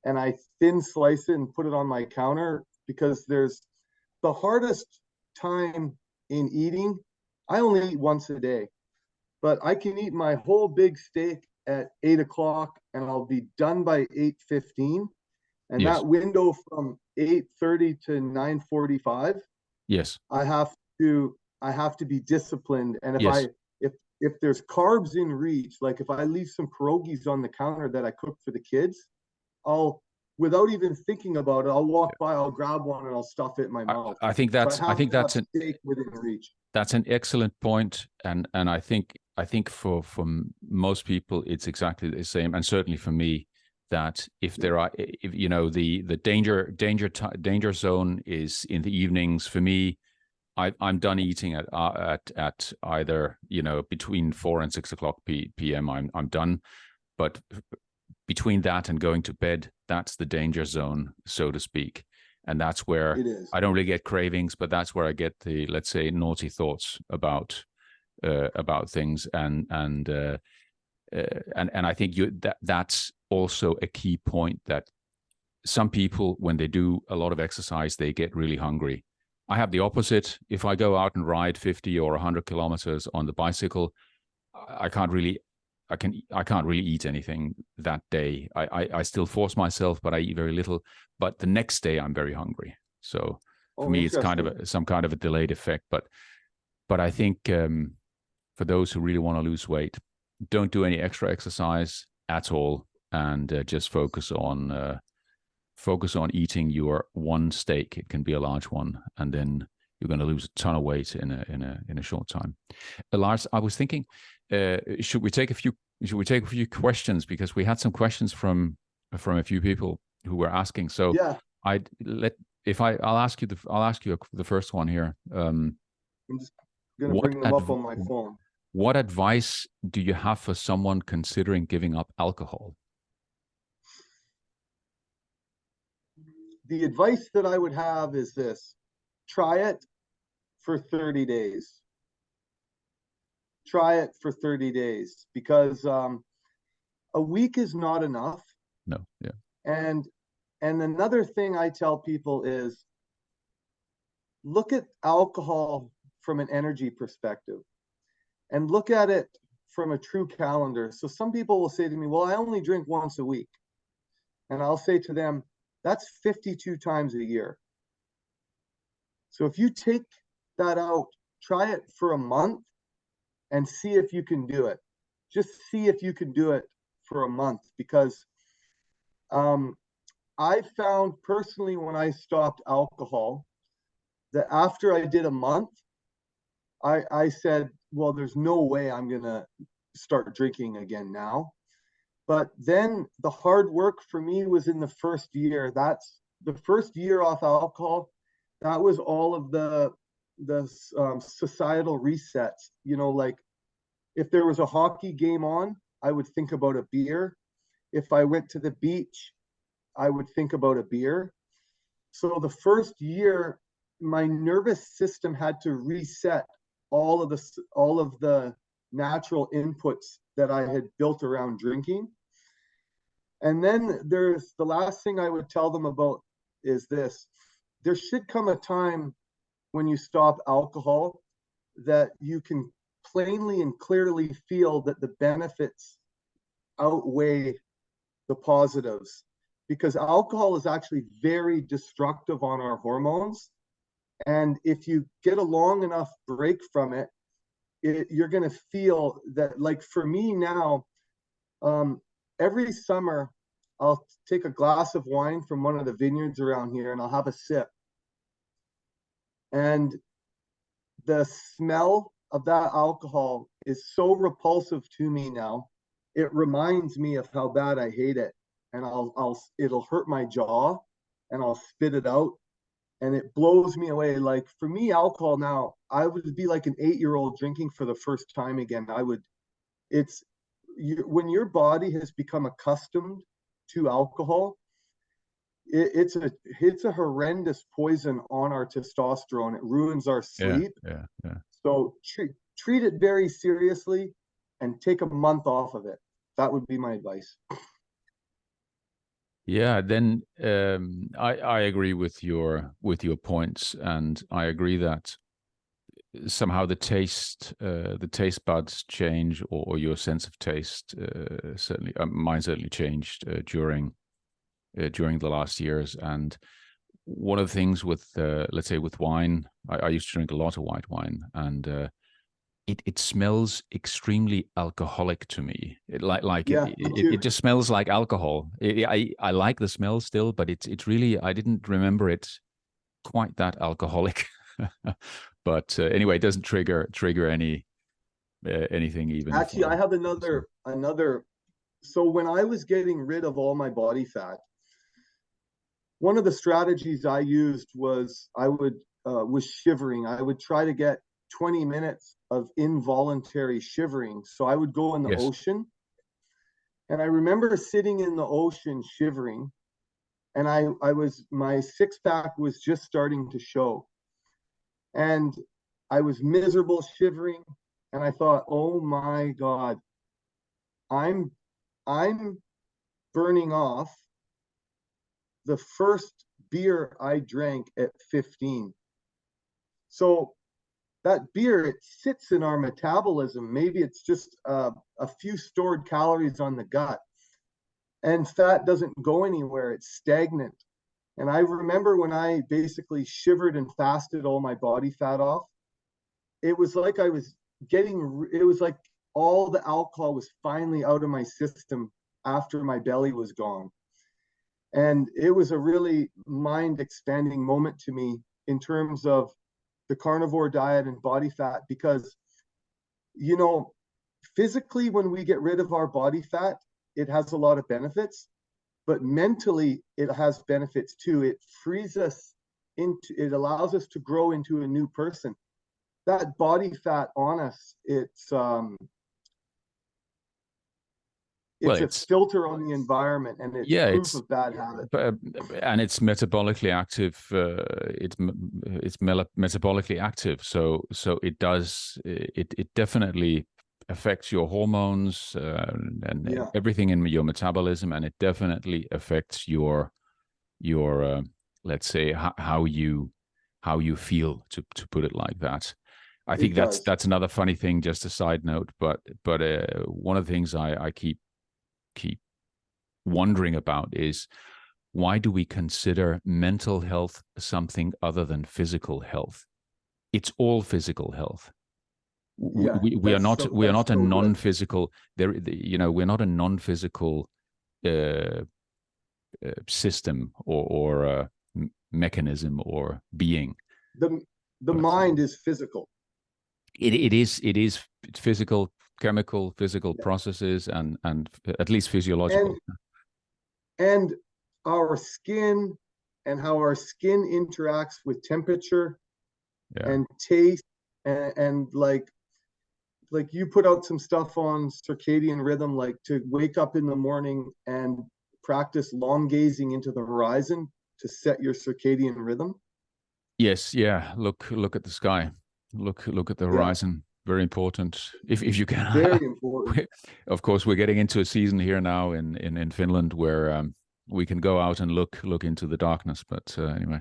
and I thin slice it and put it on my counter, because there's the hardest time in eating. I only eat once a day, but I can eat my whole big steak at 8 o'clock, and I'll be done by 8:15. And that window from 8:30 to 9:45, I have to be disciplined. And if there's carbs in reach, like if I leave some pierogies on the counter that I cook for the kids, I'll, without even thinking about it, I'll walk by, I'll grab one, and I'll stuff it in my mouth. I think that's steak within reach. That's an excellent point, and I think for most people it's exactly the same, and certainly for me, that if the danger zone is in the evenings. For me, I'm done eating at either between 4 and 6 o'clock p.m. I'm done, but between that and going to bed, that's the danger zone, so to speak. and that's where It is. I don't really get cravings, but that's where I get the, let's say, naughty thoughts about things, and I think that's also a key point, that some people, when they do a lot of exercise, they get really hungry. I have the opposite. If I go out and ride 50 or 100 kilometers on the bicycle, I can't really eat anything that day. I still force myself, but I eat very little. But the next day I'm very hungry. So for me, it's kind of some kind of a delayed effect. But I think for those who really want to lose weight, don't do any extra exercise at all, and just focus on eating your one steak. It can be a large one, and then you're going to lose a ton of weight in a short time. Lars, I was thinking, should we take a few questions, because we had some questions from a few people who were asking. So yeah, I'll ask you the first one here. I'm just gonna bring them up on my phone. What advice do you have for someone considering giving up alcohol? The advice that I would have is this: try it for 30 days. Try it for 30 days, because a week is not enough. No, yeah. And another thing I tell people is, look at alcohol from an energy perspective, and look at it from a true calendar. So some people will say to me, well, I only drink once a week. And I'll say to them, that's 52 times a year. So if you take that out, try it for a month and see if you can do it. Just see if you can do it for a month, because I found personally, when I stopped alcohol, that after I did a month, I said, well, there's no way I'm going to start drinking again now. But then the hard work for me was in the first year. That's the first year off alcohol. That was all of the societal resets. You know, like if there was a hockey game on, I would think about a beer. If I went to the beach, I would think about a beer. So the first year, my nervous system had to reset all of the natural inputs that I had built around drinking. And then there's the last thing I would tell them about is this: there should come a time when you stop alcohol that you can plainly and clearly feel that the benefits outweigh the positives, because alcohol is actually very destructive on our hormones. And if you get a long enough break from it, you're going to feel that, like for me now, every summer I'll take a glass of wine from one of the vineyards around here and I'll have a sip. And the smell of that alcohol is so repulsive to me now. It reminds me of how bad I hate it. And it'll hurt my jaw and I'll spit it out. And it blows me away. Like for me, alcohol now, I would be like an 8-year-old drinking for the first time again. When your body has become accustomed to alcohol, it's a horrendous poison on our testosterone. It ruins our sleep. Yeah. So treat it very seriously and take a month off of it. That would be my advice. Yeah, then I agree with your points, and I agree that somehow the taste buds change, or your sense of taste certainly mine certainly changed during the last years. And one of the things with let's say with wine, I used to drink a lot of white wine, and it smells extremely alcoholic to me. It just smells like alcohol. I like the smell still, but it's really, I didn't remember it quite that alcoholic. But anyway, it doesn't trigger anything even. Actually, I have another. So when I was getting rid of all my body fat, one of the strategies I used was shivering. I would try to get 20 minutes of involuntary shivering. So I would go in the ocean, and I remember sitting in the ocean shivering, and my six pack was just starting to show, and I was miserable, shivering, and I thought, oh my God, I'm burning off the first beer I drank at 15. So that beer, it sits in our metabolism. Maybe it's just a few stored calories on the gut, and fat doesn't go anywhere. It's stagnant. And I remember when I basically shivered and fasted all my body fat off, it was like it was like all the alcohol was finally out of my system after my belly was gone. And it was a really mind expanding moment to me in terms of the carnivore diet and body fat, because, you know, physically, when we get rid of our body fat, it has a lot of benefits, but mentally it has benefits too. It frees us it allows us to grow into a new person. That body fat on us, it's Well, a filter on the environment, and it's proof of bad habits. And it's metabolically active. It's metabolically active, so it does it definitely affects your hormones and everything in your metabolism, and it definitely affects your let's say how you feel, to put it like that. I think that's another funny thing, just a side note, but one of the things I keep wondering about is, why do we consider mental health something other than physical health? It's all physical health. We are not a non-physical we're not a non-physical system or mechanism or being. The mind is physical. It is physical, chemical, physical processes, and at least physiological. And our skin, and how our skin interacts with temperature and taste, and like you put out some stuff on circadian rhythm, like to wake up in the morning and practice long gazing into the horizon to set your circadian rhythm. Yes, yeah. Look at the sky. Look at the horizon. Very important. If you can. Very important. Of course, we're getting into a season here now in Finland where we can go out and look into the darkness. But anyway.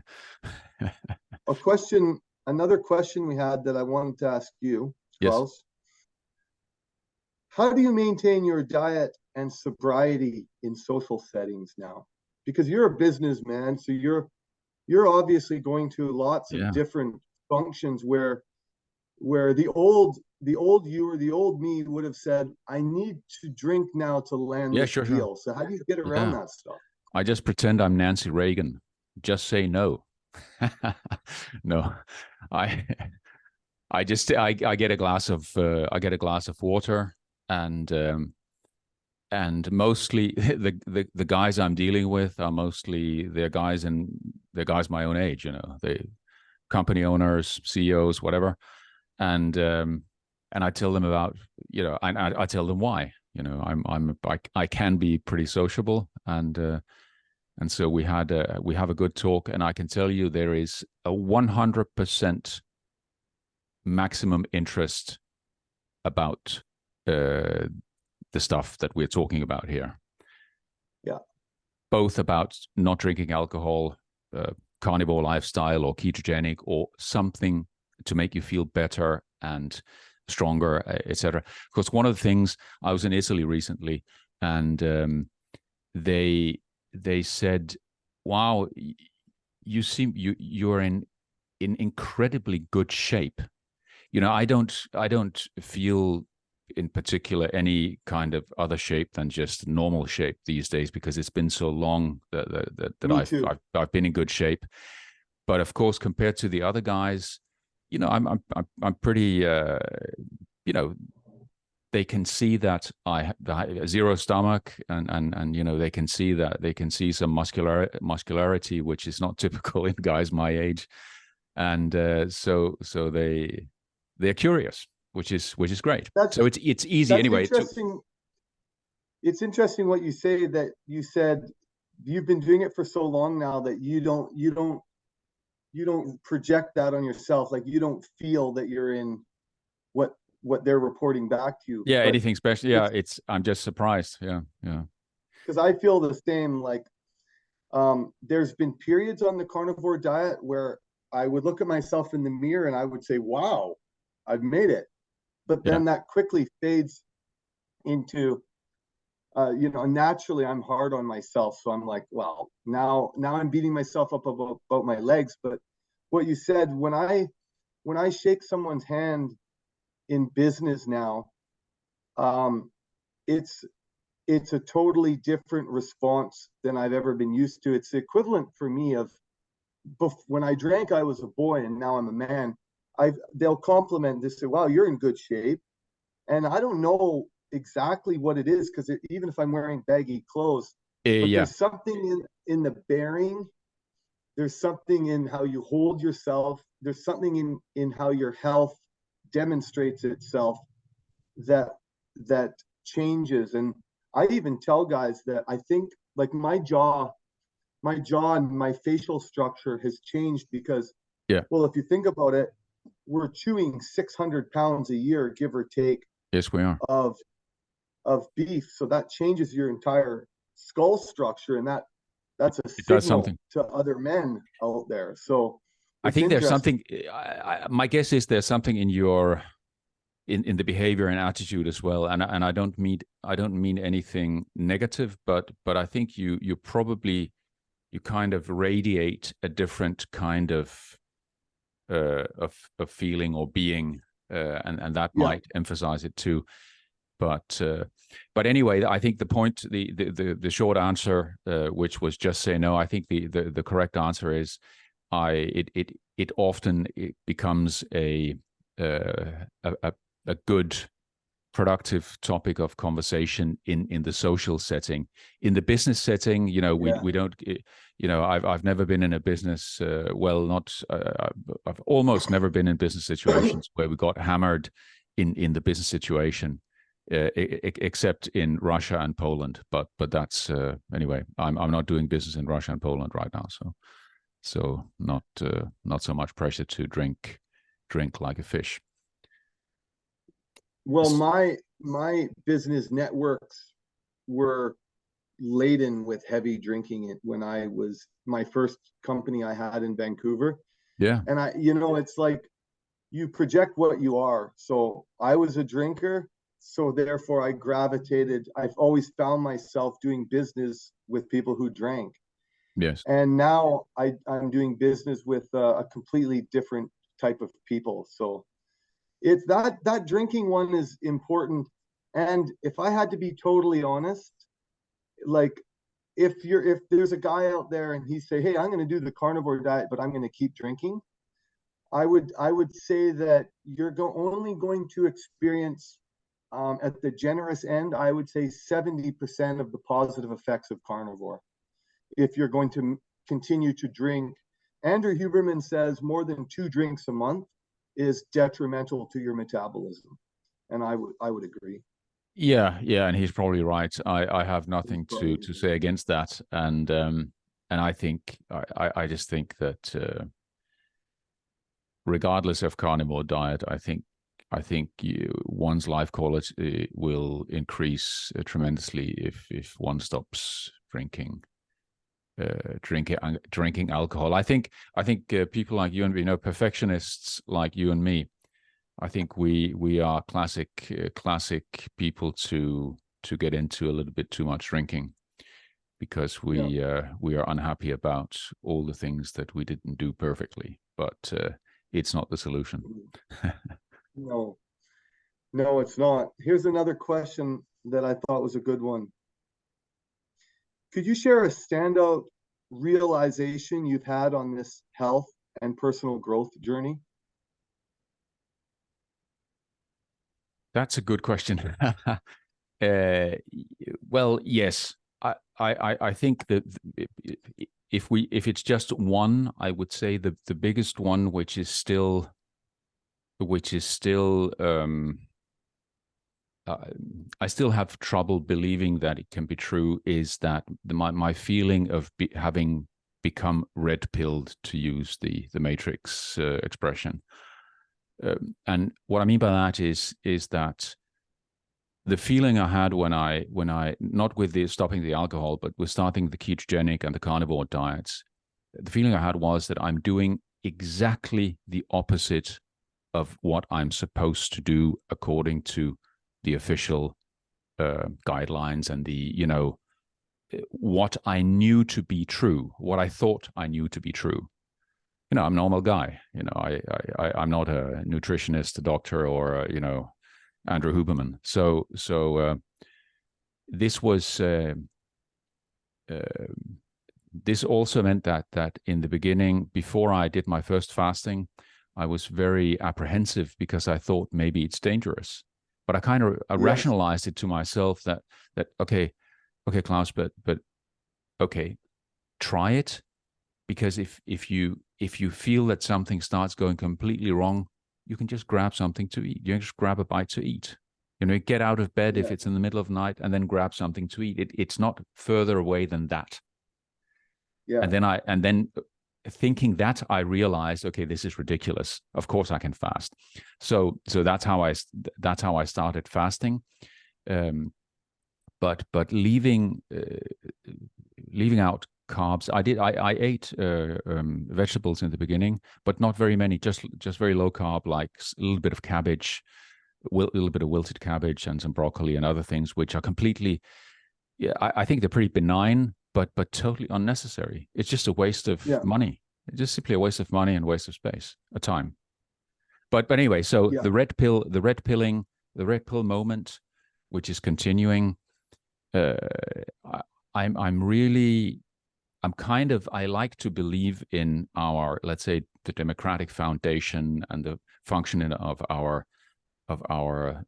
Another question we had that I wanted to ask you, Klaus. Yes. How do you maintain your diet and sobriety in social settings now? Because you're a businessman, so you're obviously going to lots of different functions where the old you or the old me would have said, I need to drink now to land this deal. Sure. So how do you get around that stuff? I just pretend I'm Nancy Reagan. Just say no. No, I get a glass of water, and mostly the guys I'm dealing with are mostly they're guys my own age, they company owners, CEOs, whatever, and I tell them about, I tell them why, I can be pretty sociable, and so we have a good talk, and I can tell you there is a 100% maximum interest about the stuff that we're talking about here. Yeah. Both about not drinking alcohol, carnivore lifestyle, or ketogenic, or something to make you feel better and stronger, etc. Because one of the things, I was in Italy recently, and they said, wow, you're in incredibly good shape. I don't feel in particular any kind of other shape than just normal shape these days, because it's been so long that I've been in good shape. But of course, compared to the other guys, I'm pretty, they can see that I have zero stomach, and they can see that, they can see some muscularity, which is not typical in guys my age, and so they're curious, which is great. So it's easy anyway. It's interesting what you say, that you said you've been doing it for so long now that you don't project that on yourself. Like you don't feel that you're in what they're reporting back to you. Yeah, But anything special? Yeah, I'm just surprised. Yeah, yeah. because I feel the same. Like there's been periods on the carnivore diet where I would look at myself in the mirror and I would say, "Wow, I've made it." But Yeah. then that quickly fades into naturally I'm hard on myself. So I'm like, well, now I'm beating myself up about my legs. But what you said, when I shake someone's hand in business now, um, it's it's a totally different response than I've ever been used to. It's the equivalent for me of when I drank, I was a boy and now I'm a man. They'll compliment this, say, wow, you're in good shape. And I don't know exactly what it is because even if I'm wearing baggy clothes, but Yeah. there's something in the bearing. There's something in how you hold yourself. There's something in how your health demonstrates itself that that changes. And I even tell guys that I think like my jaw and my facial structure has changed because, Yeah. well, if you think about it, we're chewing 600 pounds a year, give or take, Yes, we are. of beef. So that changes your entire skull structure, and that's a It does signal something. to other men out there. So I it's think there's interesting. something. My guess is there's something in your in the behavior and attitude as well. And I don't mean anything negative, but I think you probably you kind of radiate a different kind of feeling or being, and that Yeah. might emphasize it too. But anyway, I think the point, the short answer, which was just say no. I think the correct answer is, it often it becomes a good productive topic of conversation in the social setting. In the business setting, we don't, I've never been in a business, I've almost never been in business situations where we got hammered in the business situation, except in Russia and Poland. But that's anyway. I'm not doing business in Russia and Poland right now, so not so much pressure to drink like a fish. Well, my business networks were laden with heavy drinking when I was my first company I had in Vancouver. Yeah. And it's like you project what you are. So I was a drinker, so therefore I've always found myself doing business with people who drank. Yes. And now I'm doing business with a completely different type of people. So it's that drinking one is important. And if I had to be totally honest, like if there's a guy out there and he say, hey, I'm going to do the carnivore diet, but I'm going to keep drinking, I would say that you're only going to experience, at the generous end, I would say 70% of the positive effects of carnivore. If you're going to continue to drink, Andrew Huberman says more than 2 drinks a month is detrimental to your metabolism, and I would agree. Yeah, and he's probably right. I have nothing to say against that, and I think I just think that regardless of carnivore diet, I think one's life quality will increase tremendously if one stops drinking alcohol. I think people like you and me, perfectionists like you and me, I think we are classic people to get into a little bit too much drinking, because we are unhappy about all the things that we didn't do perfectly. But it's not the solution. No, it's not. Here's another question that I thought was a good one. Could you share a standout realization you've had on this health and personal growth journey? That's a good question. Well, yes. I think that if it's just one, I would say the biggest one, which is still I still have trouble believing that it can be true, is that my feeling of having become red pilled, to use the Matrix expression. And what I mean by that is that the feeling I had when I not with the stopping the alcohol, but with starting the ketogenic and the carnivore diets, the feeling I had was that I'm doing exactly the opposite of what I'm supposed to do according to the official guidelines and what I knew to be true, what I thought I knew to be true. I'm a normal guy. I'm not a nutritionist, a doctor, or Andrew Huberman. So this was this also meant that in the beginning, before I did my first fasting, I was very apprehensive because I thought maybe it's dangerous. But I kind of rationalized it to myself that okay, Klaus, but okay, try it, because if you feel that something starts going completely wrong, you can just grab something to eat. You can just grab a bite to eat. Get out of bed if it's in the middle of the night and then grab something to eat. It's not further away than that. Yeah. And then thinking that, I realized, okay, this is ridiculous. Of course I can fast. So that's how I started fasting. But leaving out carbs, I ate vegetables in the beginning, but not very many, just very low carb, like a little bit of cabbage, a little bit of wilted cabbage and some broccoli and other things, which are completely, I think they're pretty benign, but totally unnecessary. It's just a waste of money. It's just simply a waste of money and waste of space, time. But anyway, so the red pill moment, which is continuing. I like to believe in our, let's say, the democratic foundation and the functioning of our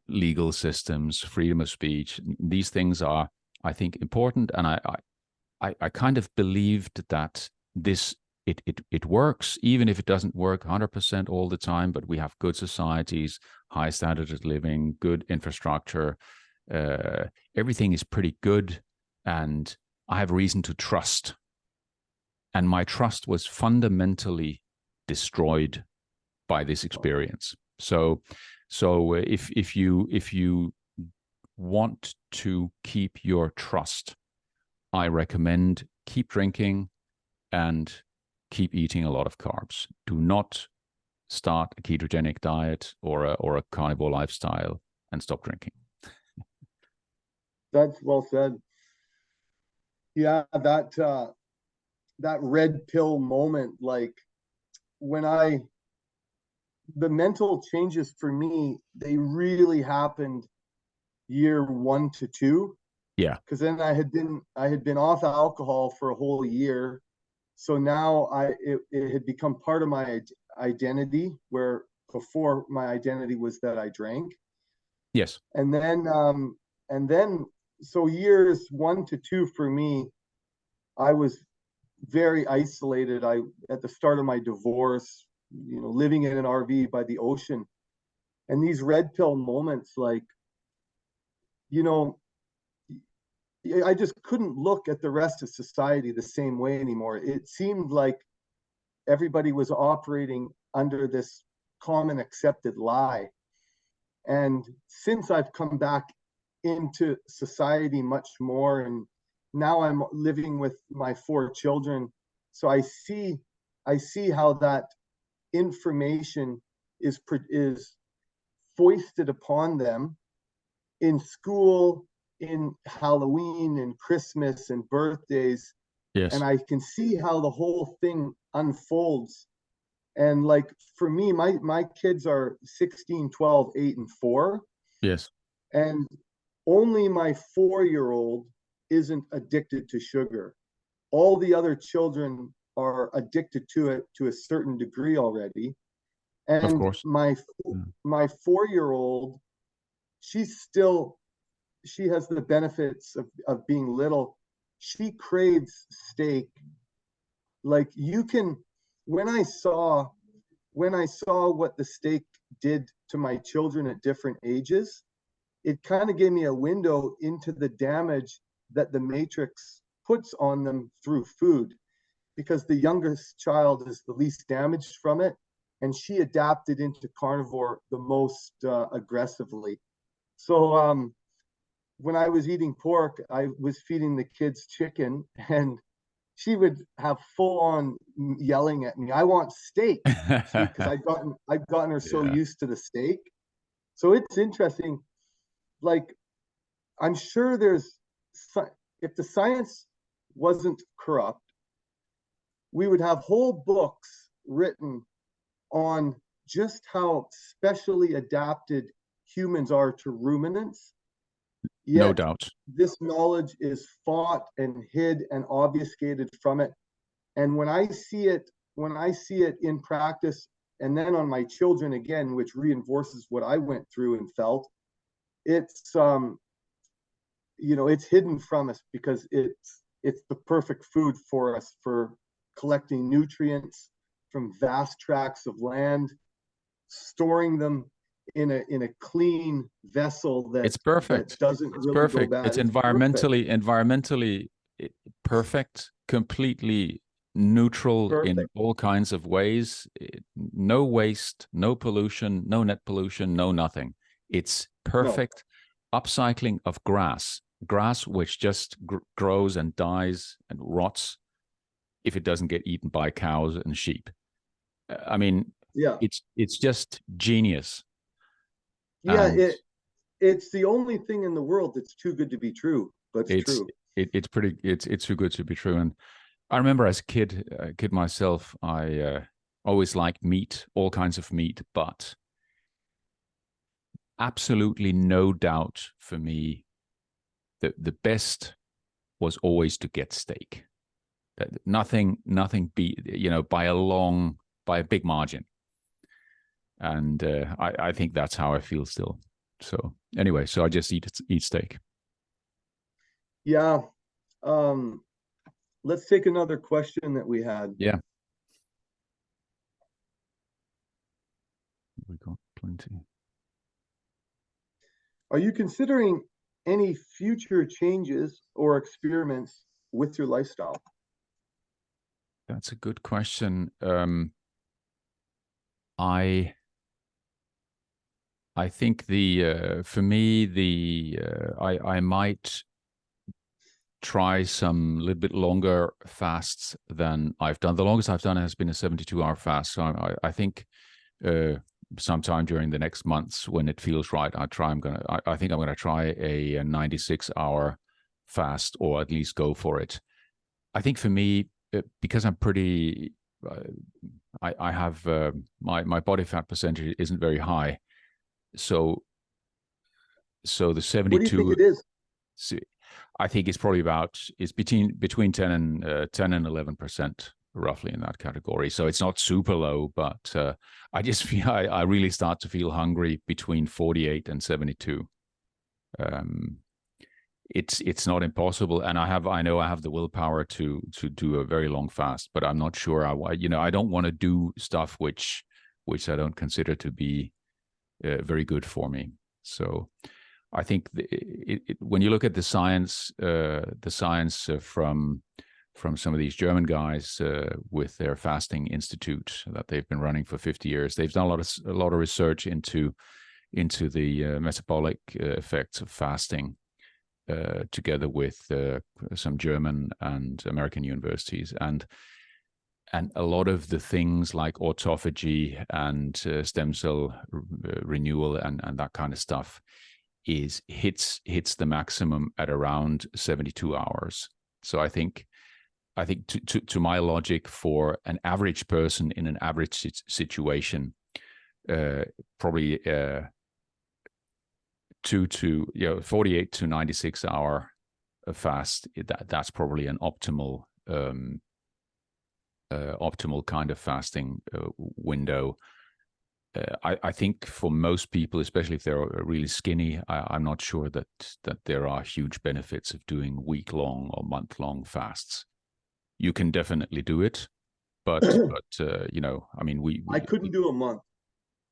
legal systems, freedom of speech. These things are, I think, important, and I kind of believed that it works, even if it doesn't work 100% all the time. But we have good societies, high standards of living, good infrastructure. Everything is pretty good, and I have reason to trust. And my trust was fundamentally destroyed by this experience. So if you want to keep your trust, I recommend keep drinking and keep eating a lot of carbs. Do not start a ketogenic diet or a carnivore lifestyle and stop drinking. That's well said. Yeah, that red pill moment, like the mental changes for me, they really happened year 1 to 2. Yeah. Because then I had been off alcohol for a whole year. So now it had become part of my identity, where before my identity was that I drank. Yes. And then so years 1 to 2 for me, I was very isolated. At the start of my divorce, living in an RV by the ocean, and these red pill moments, like, I just couldn't look at the rest of society the same way anymore. It seemed like everybody was operating under this common accepted lie. And since I've come back into society much more, and now I'm living with my 4 children, so I see how that information is foisted upon them in school, in Halloween and Christmas and birthdays. Yes. And I can see how the whole thing unfolds. And like for me, my kids are 16, 12, 8, and 4. Yes. And only my 4-year-old isn't addicted to sugar. All the other children are addicted to it to a certain degree already. And of course, my 4-year-old, she has the benefits of being little. She craves steak. Like when I saw what the steak did to my children at different ages, it kind of gave me a window into the damage that the matrix puts on them through food, because the youngest child is the least damaged from it, and she adapted into carnivore the most aggressively. So when I was eating pork, I was feeding the kids chicken, and she would have full on yelling at me, "I want steak." See, because I've gotten her so Yeah. used to the steak. So it's interesting. Like, I'm sure if the science wasn't corrupt, we would have whole books written on just how specially adapted humans are to ruminants. No Yet doubt. this knowledge is fought and hid and obfuscated from it. And when I see it in practice, and then on my children again, which reinforces what I went through and felt, it's it's hidden from us because it's the perfect food for us for collecting nutrients from vast tracts of land, storing them in a clean vessel that It's perfect. that doesn't It's really go perfect. bad. It's It's perfect. environmentally perfect, completely neutral in Perfect. all kinds of ways. No waste, no pollution, no net pollution, no nothing. It's No. perfect upcycling of grass which just grows and dies and rots if it doesn't get eaten by cows and sheep. I mean, Yeah. it's just genius. Yeah, And it's the only thing in the world that's too good to be true, but it's true. it's too good to be true. And I remember as a kid myself, I always liked meat, all kinds of meat, but absolutely no doubt for me that the best was always to get steak. Nothing beat, by a big margin. And I think that's how I feel still. So anyway, so I just eat steak. Yeah. Let's take another question that we had. Yeah. We got plenty. Are you considering any future changes or experiments with your lifestyle? That's a good question. I think for me I might try some little bit longer fasts than I've done. The longest I've done has been a 72-hour fast. So I think sometime during the next months when it feels right, I think I'm gonna try a 96-hour fast, or at least go for it. I think for me, because I'm pretty, I have my body fat percentage isn't very high, so the 72. What do you think it is? I think it's between 10 and 11%, roughly, in that category. So it's not super low, but I just feel I really start to feel hungry between 48 and 72. It's not impossible, and I know I have the willpower to do a very long fast, but I'm not sure I don't want to do stuff which I don't consider to be very good for me. So I think when you look at the science from some of these German guys with their fasting institute that they've been running for 50 years, they've done a lot of research into the metabolic effects of fasting, together with some German and American universities, and a lot of the things like autophagy and stem cell renewal and that kind of stuff hits the maximum at around 72 hours. So I think to my logic, for an average person in an average situation, probably 48 to 96 hour fast, that's probably an optimal kind of fasting window. I think for most people, especially if they're really skinny, I'm not sure that there are huge benefits of doing week-long or month-long fasts. You can definitely do it, but I mean, I couldn't do a month.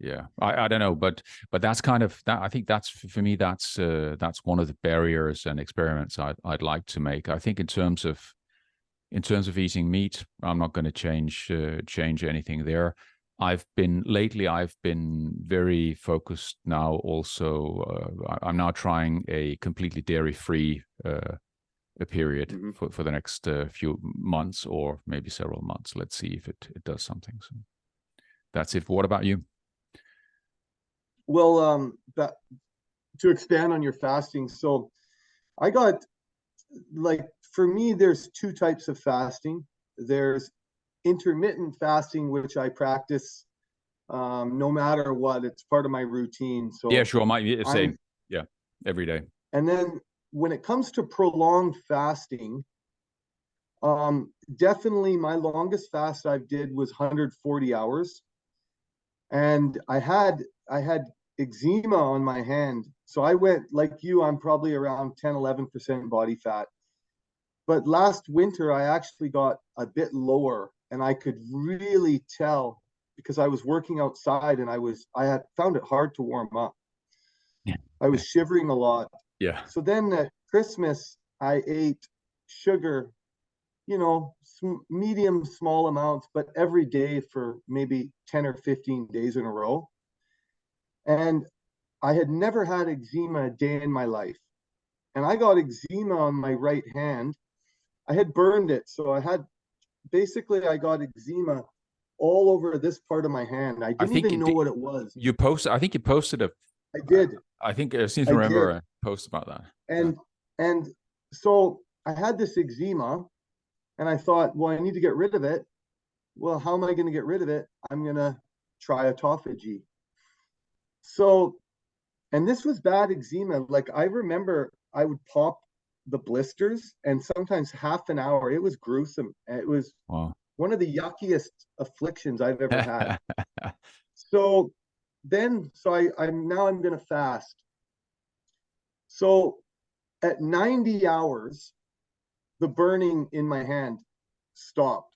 Yeah, I don't know, but that's kind of that. I think that's for me. That's one of the barriers and experiments I'd like to make. I think in terms of eating meat, I'm not going to change anything there. I've been very focused now. Also, I'm now trying a completely dairy-free a period for the next few months or maybe several months. Let's see if it does something. So that's it. What about you? Well, that to expand on your fasting. So I got, like, for me, there's two types of fasting. There's intermittent fasting, which I practice no matter what. It's part of my routine. Yeah, So sure. Same. Yeah, every day. and then when it comes to prolonged fasting, definitely my longest fast I've did was 140 hours. And I had eczema on my hand. So I went, like you, I'm probably around 10-11% body fat. But last winter I actually got a bit lower, and I could really tell because I was working outside, and I had found it hard to warm up. Yeah. I was shivering a lot. Yeah. So then at Christmas I ate sugar, medium, small amounts, but every day for maybe 10 or 15 days in a row. And I had never had eczema a day in my life. And I got eczema on my right hand. I had burned it. So I got eczema all over this part of my hand. I didn't even know what it was. I think you posted a. I did. I think I seem to remember a post about that. And so I had this eczema, and I thought, well, I need to get rid of it. Well, how am I going to get rid of it? I'm going to try autophagy. So, and this was bad eczema. Like, I remember I would pop the blisters, and sometimes half an hour. It was gruesome. It was one of the yuckiest afflictions I've ever had. So I'm going to fast. So at 90 hours, the burning in my hand stopped,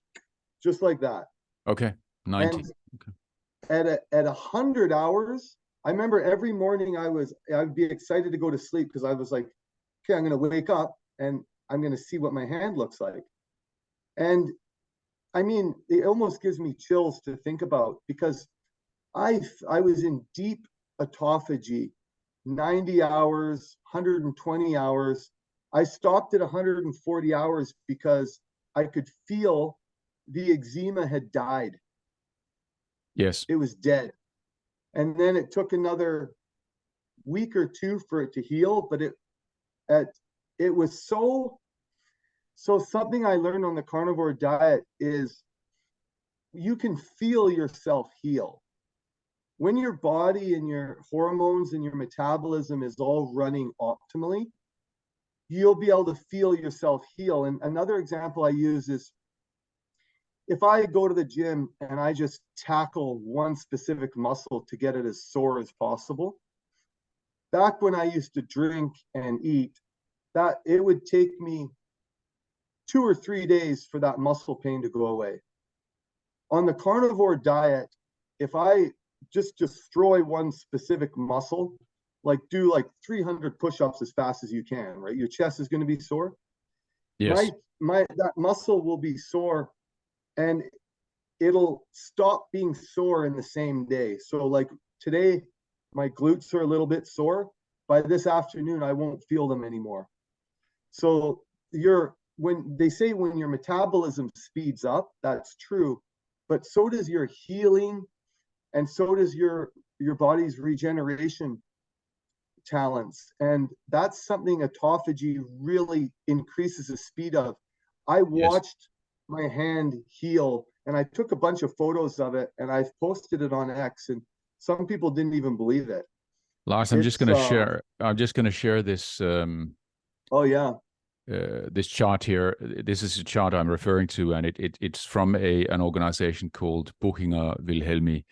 just like that. Okay, 90. And at 100 hours, I remember every morning I'd be excited to go to sleep because I was like, okay, I'm going to wake up and I'm going to see what my hand looks like. And I mean, it almost gives me chills to think about, because I was in deep autophagy, 90 hours, 120 hours. I stopped at 140 hours because I could feel the eczema had died. Yes. It was dead. And then it took another week or two for it to heal, but it was so something I learned on the carnivore diet is you can feel yourself heal. When your body and your hormones and your metabolism is all running optimally, you'll be able to feel yourself heal. And another example I use is if I go to the gym and I just tackle one specific muscle to get it as sore as possible, back when I used to drink and eat, that it would take me 2 or 3 days for that muscle pain to go away. On the carnivore diet, if I just destroy one specific muscle, like do like 300 push-ups as fast as you can, right? Your chest is going to be sore. Yes. That muscle will be sore, and it'll stop being sore in the same day. So like today, my glutes are a little bit sore. By this afternoon, I won't feel them anymore. So when they say when your metabolism speeds up, that's true, but so does your healing, and so does your body's regeneration talents. And that's something autophagy really increases the speed of. I watched my hand heal, and I took a bunch of photos of it, and I've posted it on X, and some people didn't even believe it. Lars, I'm just going to share this. Oh yeah. This chart here. This is a chart I'm referring to, and it's from an organization called Buchinger Wilhelmi.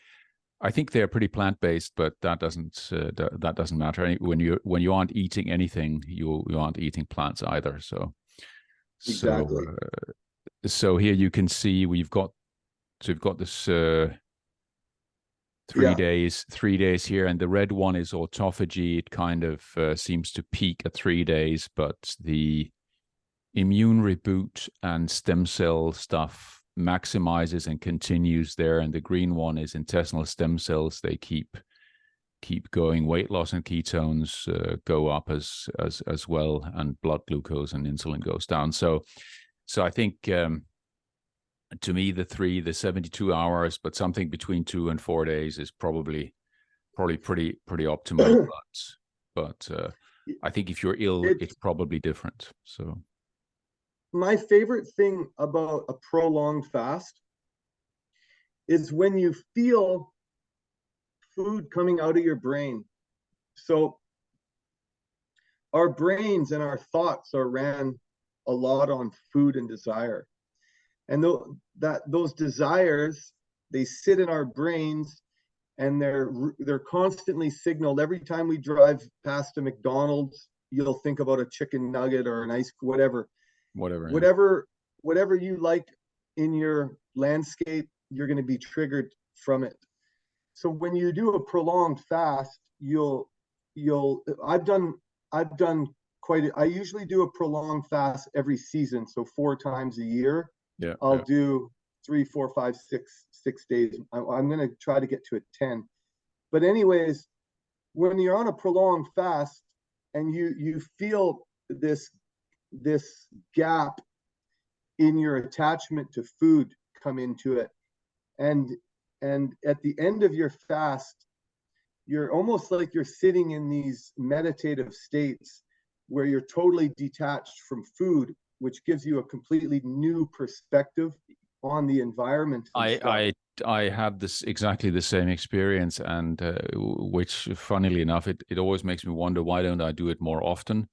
I think they're pretty plant-based, but that doesn't matter. When you aren't eating anything, you aren't eating plants either. So exactly. So here you can see we've got this three Yeah. days, 3 days here, and the red one is autophagy. It kind of seems to peak at 3 days, but the immune reboot and stem cell stuff maximizes and continues there. And the green one is intestinal stem cells. They keep going. Weight loss and ketones go up as well, and blood glucose and insulin goes down. So I think to me, the 72 hours, but something between 2 and 4 days is probably pretty optimal. but I think if you're ill, it's probably different. So my favorite thing about a prolonged fast is when you feel food coming out of your brain. So our brains and our thoughts are ran a lot on food and desire. And those desires, they sit in our brains, and they're constantly signaled. Every time we drive past a McDonald's, you'll think about a chicken nugget or an ice, whatever. Whatever you like in your landscape, you're going to be triggered from it. So when you do a prolonged fast, I usually do a prolonged fast every season, so 4 times a year. Yeah, I'll do 3, 4, 5, 6 days. I'm going to try to get to a 10. But anyways, when you're on a prolonged fast and you feel this gap in your attachment to food come into it, and at the end of your fast, you're almost like you're sitting in these meditative states where you're totally detached from food, which gives you a completely new perspective on the environment. I have this exactly the same experience, and which, funnily enough, it always makes me wonder, why don't I do it more often?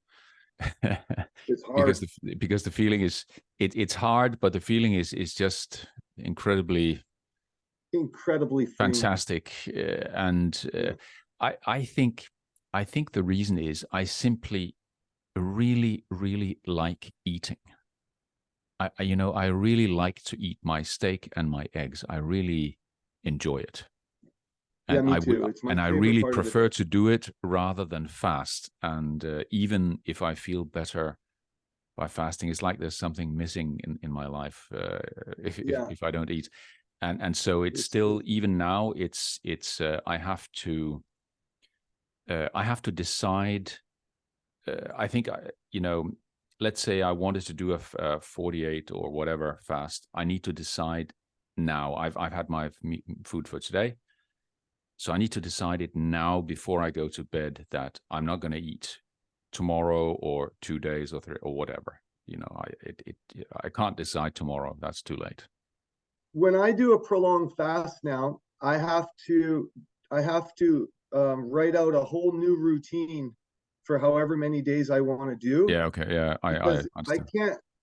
It's hard. because the feeling is it's hard, but the feeling is just incredibly freeing. Fantastic. I think the reason is I simply really like eating. I really like to eat my steak and my eggs. I really enjoy it. And me too. It's my and I favorite really part of prefer to do it rather than fast. And even if I feel better by fasting, it's like there's something missing in my life if I don't eat. And so it's still, even now, it's I have to decide. I think let's say I wanted to do a 48 or whatever fast. I need to decide now. I've had my food for today, so I need to decide it now before I go to bed that I'm not going to eat tomorrow or 2 days or 3 or whatever. I can't decide tomorrow. That's too late. When I do a prolonged fast now, I have to write out a whole new routine for however many days I want to do. Yeah. Okay. Yeah.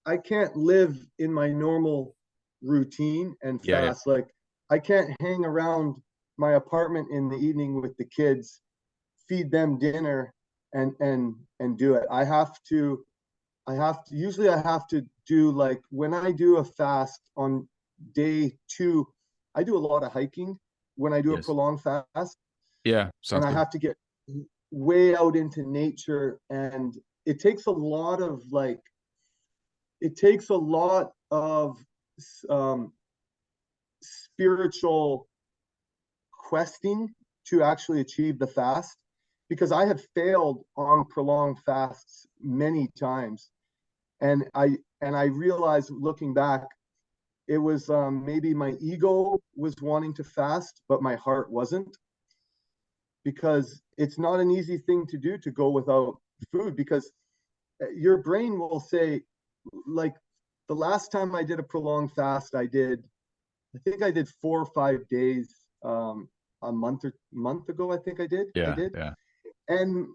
I can't live in my normal routine and fast. Yeah. Like, I can't hang around my apartment in the evening with the kids, feed them dinner, and do it. I have to do, like, when I do a fast on day 2, I do a lot of hiking when I do a prolonged fast. Yeah. And I have to get way out into nature, and it takes a lot of spiritual questing to actually achieve the fast, because I have failed on prolonged fasts many times, and I realized, looking back, it was maybe my ego was wanting to fast, but my heart wasn't, because it's not an easy thing to do, to go without food, because your brain will say, like, the last time I did a prolonged fast, I think I did 4 or 5 days a month ago. I think I did. Yeah. I did. Yeah. And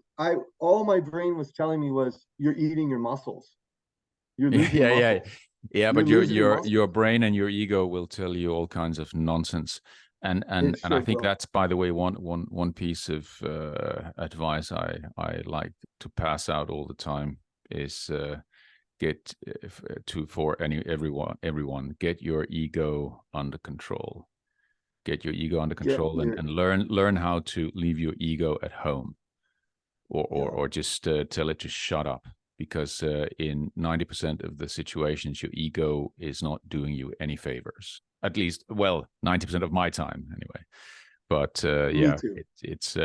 all my brain was telling me was, you're eating your muscles. You're losing muscles. Yeah, but your brain and your ego will tell you all kinds of nonsense. And I think that's, by the way, one piece of advice I like to pass out all the time is everyone, get your ego under control. get your ego under Get control, your, and learn how to leave your ego at home, or just tell it to shut up, because in 90% of the situations, your ego is not doing you any favors. At least, well, 90% of my time anyway. But me yeah, too. it's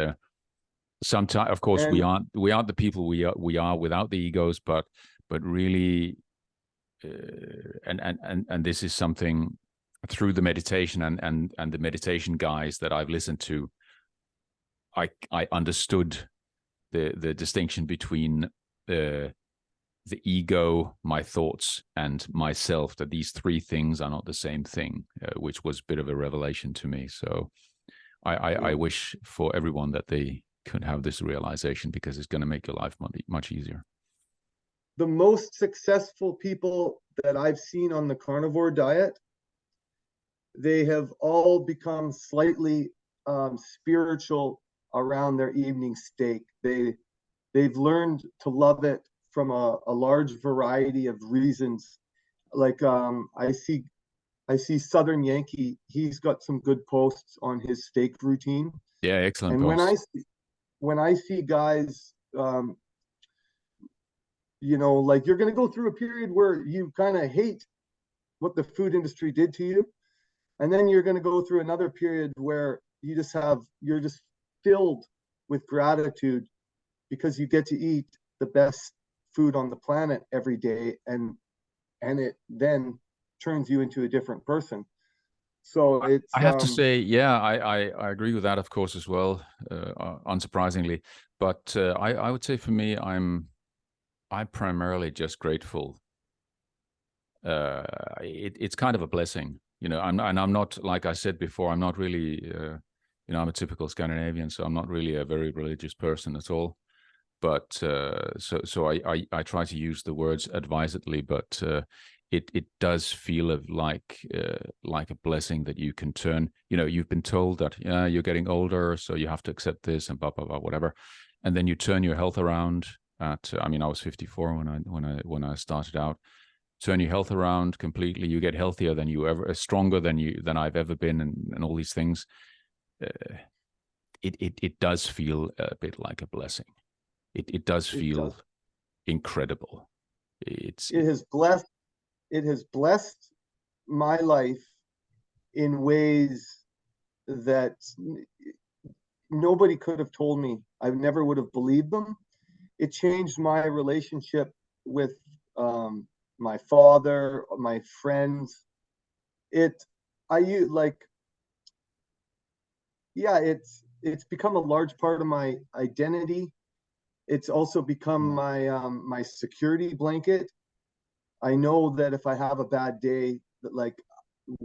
sometimes, of course, And we aren't the people we are without the egos, but really, and this is something through the meditation and the meditation guys that I've listened to, I understood the distinction between the ego, my thoughts, and myself, that these three things are not the same thing, which was a bit of a revelation to me. So I wish for everyone that they could have this realization, because it's going to make your life much easier. the most successful people that I've seen on the carnivore diet, they have all become slightly spiritual around their evening steak. They've learned to love it from a large variety of reasons. Like I see Southern Yankee. He's got some good posts on his steak routine. Yeah, excellent And post. when I see guys, you know, like you're going to go through a period where you kind of hate what the food industry did to you, and then you're going to go through another period where you're just filled with gratitude because you get to eat the best food on the planet every day, and it then turns you into a different person. So it's I have to say, yeah, I agree with that, of course, as well, unsurprisingly. But I would say for me, I'm primarily just grateful. It's kind of a blessing, you know. I'm not, like I said before, I'm not really, you know, I'm a typical Scandinavian, so I'm not really a very religious person at all. But so I try to use the words advisedly, but it does feel like a blessing that you can turn. You know, you've been told that, yeah, you're getting older, so you have to accept this and blah blah blah, whatever, and then you turn your health around. I mean, I was 54 when I started out. Turn your health around completely. You get healthier than you ever, stronger than I've ever been, and all these things. It does feel a bit like a blessing. It does feel incredible. It has blessed my life in ways that nobody could have told me. I never would have believed them. It changed my relationship with my father, my friends. It's become a large part of my identity. It's also become my security blanket. I know that if I have a bad day,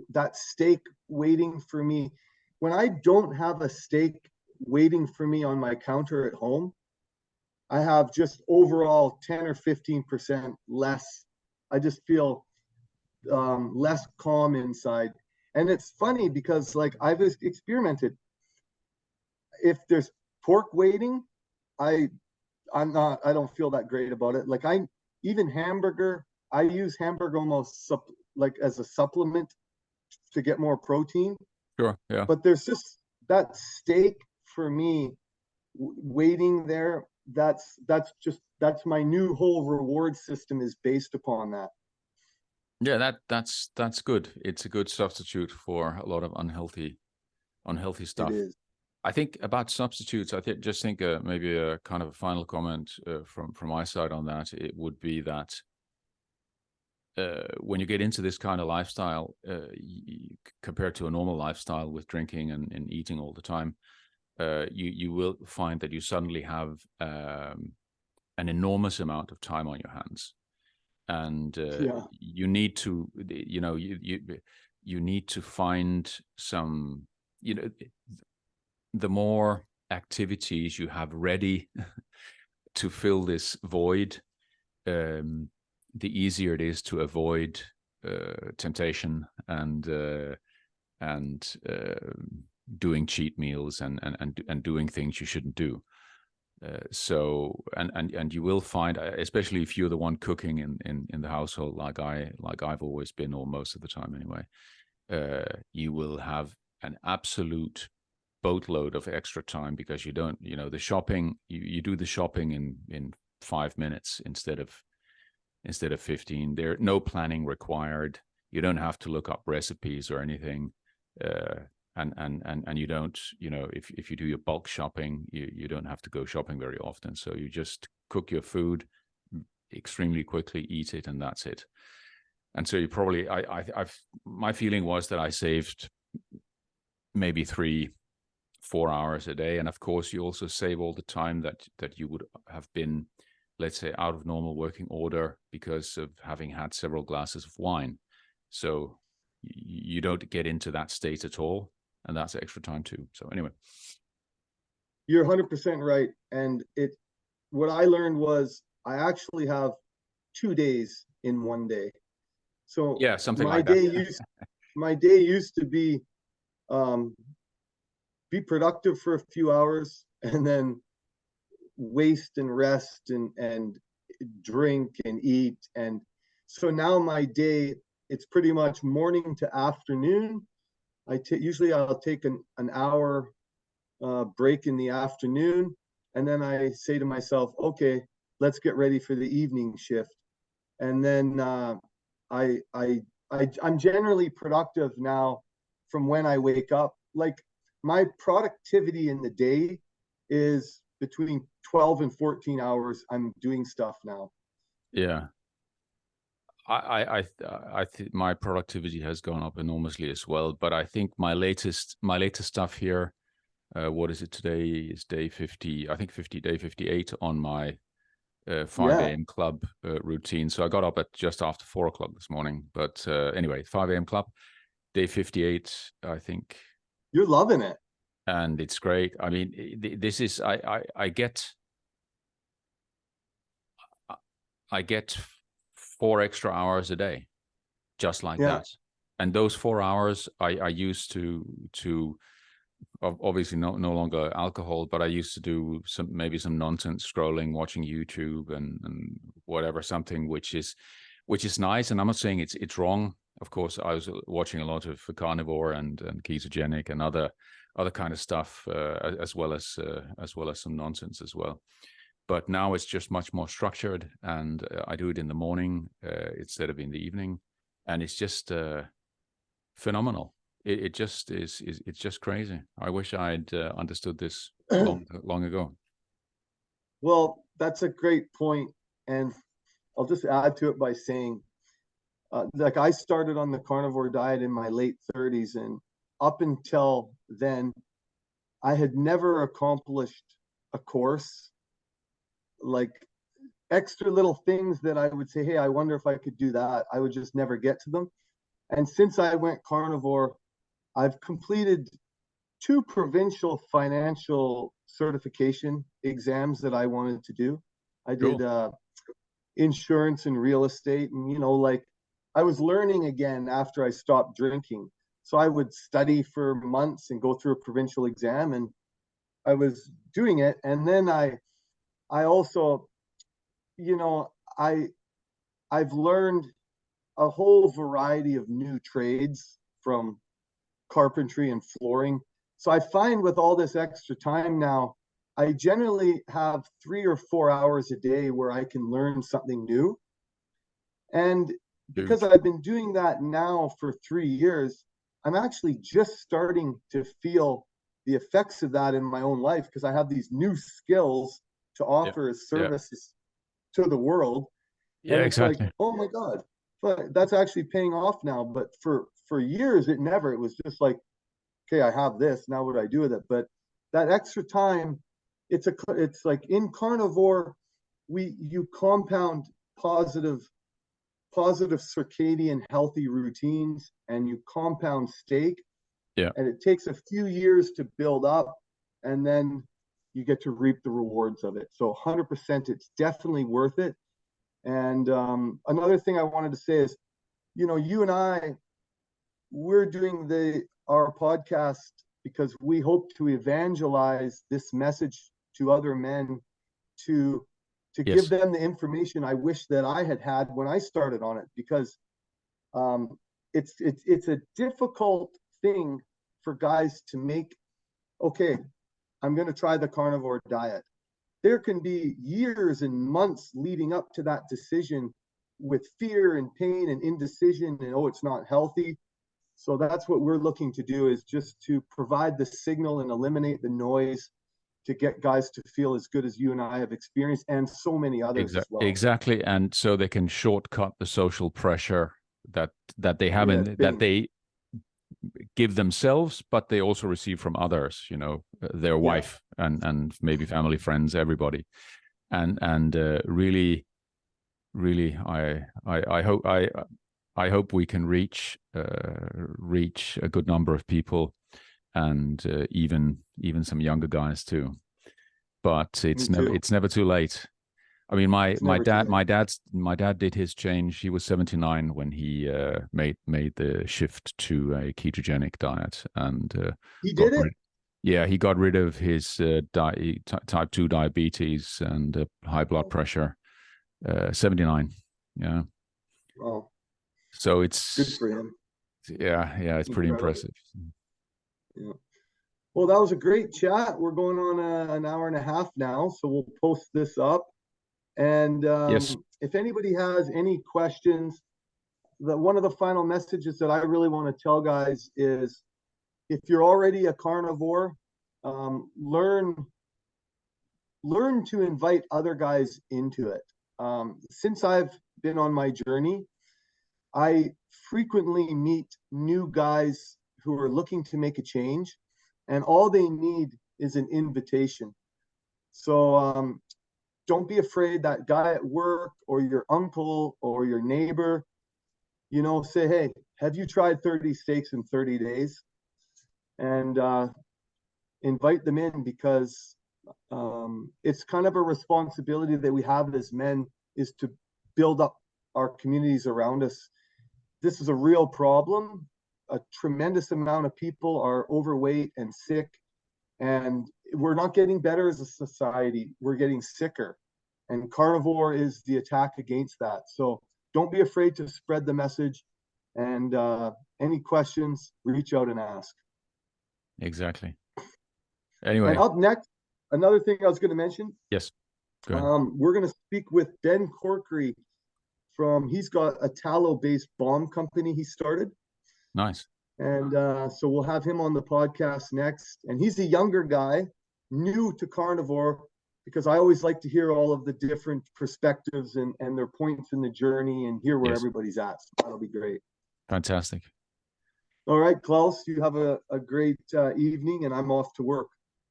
that steak waiting for me, when I don't have a steak waiting for me on my counter at home, I have just overall 10 or 15% less. I just feel less calm inside. And it's funny because like I've experimented. If there's pork waiting, I don't feel that great about it. Like even hamburger, I use hamburger almost like as a supplement to get more protein. Sure, yeah. But there's just that steak for me waiting there. That's my new whole reward system is based upon that. Yeah, that's good. It's a good substitute for a lot of unhealthy stuff. It is. I think about substitutes, I think maybe a kind of a final comment from my side on that. It would be that when you get into this kind of lifestyle, compared to a normal lifestyle with drinking and eating all the time, you will find that you suddenly have an enormous amount of time on your hands, and you need to, you know, you need to find some, you know, the more activities you have ready to fill this void, the easier it is to avoid temptation and doing cheat meals and doing things you shouldn't do. So you will find, especially if you're the one cooking in the household, like I've always been, or most of the time anyway, you will have an absolute boatload of extra time because you don't, the shopping, you do the shopping in 5 minutes instead of 15. There no planning required. You don't have to look up recipes or anything. And you don't, if you do your bulk shopping, you don't have to go shopping very often. So you just cook your food extremely quickly, eat it, and that's it. And so you probably, my feeling was that I saved maybe 3-4 hours a day. And of course, you also save all the time that you would have been, let's say, out of normal working order because of having had several glasses of wine. So you don't get into that state at all. And that's extra time too. So anyway. You're 100% right. And what I learned was I actually have 2 days in one day. So yeah, something like that. My day used to be productive for a few hours and then waste and rest and drink and eat. And so now my day, it's pretty much morning to afternoon. Usually I'll take an hour break in the afternoon, and then I say to myself, okay, let's get ready for the evening shift. And then I'm generally productive now from when I wake up. Like my productivity in the day is between 12 and 14 hours. I'm doing stuff now. Yeah. I think my productivity has gone up enormously as well. But I think my latest stuff here, what is it today? Is day 50? I think day 58 on my 5 a.m. club routine. So I got up at just after 4 o'clock this morning. But anyway, 5 a.m. club, day 58. I think you're loving it, and it's great. I mean, this is I get 4 extra hours a day, just like that. And those 4 hours I used to obviously no longer alcohol, but I used to do maybe some nonsense scrolling, watching YouTube and whatever, something which is nice. And I'm not saying it's wrong. Of course, I was watching a lot of carnivore and ketogenic and other kind of stuff, as well as some nonsense as well. But now it's just much more structured, and I do it in the morning instead of in the evening, and it's just phenomenal. It just is. It's just crazy. I wish I'd understood this long ago. Well, that's a great point, and I'll just add to it by saying, like I started on the carnivore diet in my late 30s, and up until then, I had never accomplished a course. Like extra little things that I would say, hey, I wonder if I could do that. I would just never get to them. And since I went carnivore, I've completed 2 provincial financial certification exams that I wanted to do. I did insurance and real estate, and like I was learning again after I stopped drinking. So I would study for months and go through a provincial exam, and I was doing it. And then I also, I've learned a whole variety of new trades from carpentry and flooring. So I find with all this extra time now, I generally have 3 or 4 hours a day where I can learn something new. And because I've been doing that now for 3 years, I'm actually just starting to feel the effects of that in my own life, because I have these new skills to offer as services to the world. Yeah, and exactly. Like, oh my God, but that's actually paying off now. But for years, it was just like, okay, I have this, now what do I do with it? But that extra time, it's like in carnivore, you compound positive circadian healthy routines, and you compound steak. Yeah. And it takes a few years to build up, and then you get to reap the rewards of it. So 100%, it's definitely worth it. And another thing I wanted to say is, you and I, we're doing our podcast because we hope to evangelize this message to other men, to give them the information I wish that I had when I started on it, because it's a difficult thing for guys to make, okay, I'm going to try the carnivore diet. There can be years and months leading up to that decision with fear and pain and indecision and, oh, it's not healthy. So that's what we're looking to do, is just to provide the signal and eliminate the noise to get guys to feel as good as you and I have experienced, and so many others as well. Exactly. And so they can shortcut the social pressure that they have, Yeah, that they give themselves, but they also receive from others, you know, their wife and maybe family, friends, everybody. And really, I hope we can reach a good number of people, and even some younger guys too. But it's never too late. I mean, my dad did his change. He was 79 when he made the shift to a ketogenic diet, and he did it. He got rid of his type 2 diabetes and high blood pressure. 79. Yeah. Wow. So it's good for him. Yeah, it's pretty impressive. Yeah. Well, that was a great chat. We're going on an hour and a half now, so we'll post this up. And yes, if anybody has any questions, one of the final messages that I really want to tell guys is, if you're already a carnivore, learn to invite other guys into it. Since I've been on my journey, I frequently meet new guys who are looking to make a change, and all they need is an invitation. So don't be afraid. That guy at work or your uncle or your neighbor, you know, say, hey, have you tried 30 steaks in 30 days? And invite them in, because it's kind of a responsibility that we have as men, is to build up our communities around us. This is a real problem. A tremendous amount of people are overweight and sick, and we're not getting better as a society. We're getting sicker, and carnivore is the attack against that. So don't be afraid to spread the message, and any questions, reach out and ask. Exactly. Anyway, and up next, another thing I was going to mention. Yes, go ahead. We're going to speak with Ben Corkery he's got a tallow-based bomb company he started. Nice. And so we'll have him on the podcast next. And he's a younger guy, new to carnivore, because I always like to hear all of the different perspectives and their points in the journey, and hear where everybody's at. So that'll be great. Fantastic. All right, Klaus, you have a great evening, and I'm off to work.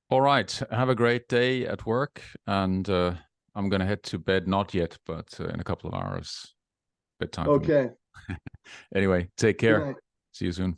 All right. Have a great day at work, and I'm going to head to bed, not yet, but in a couple of hours. Bedtime. Okay. Anyway, take care. See you soon.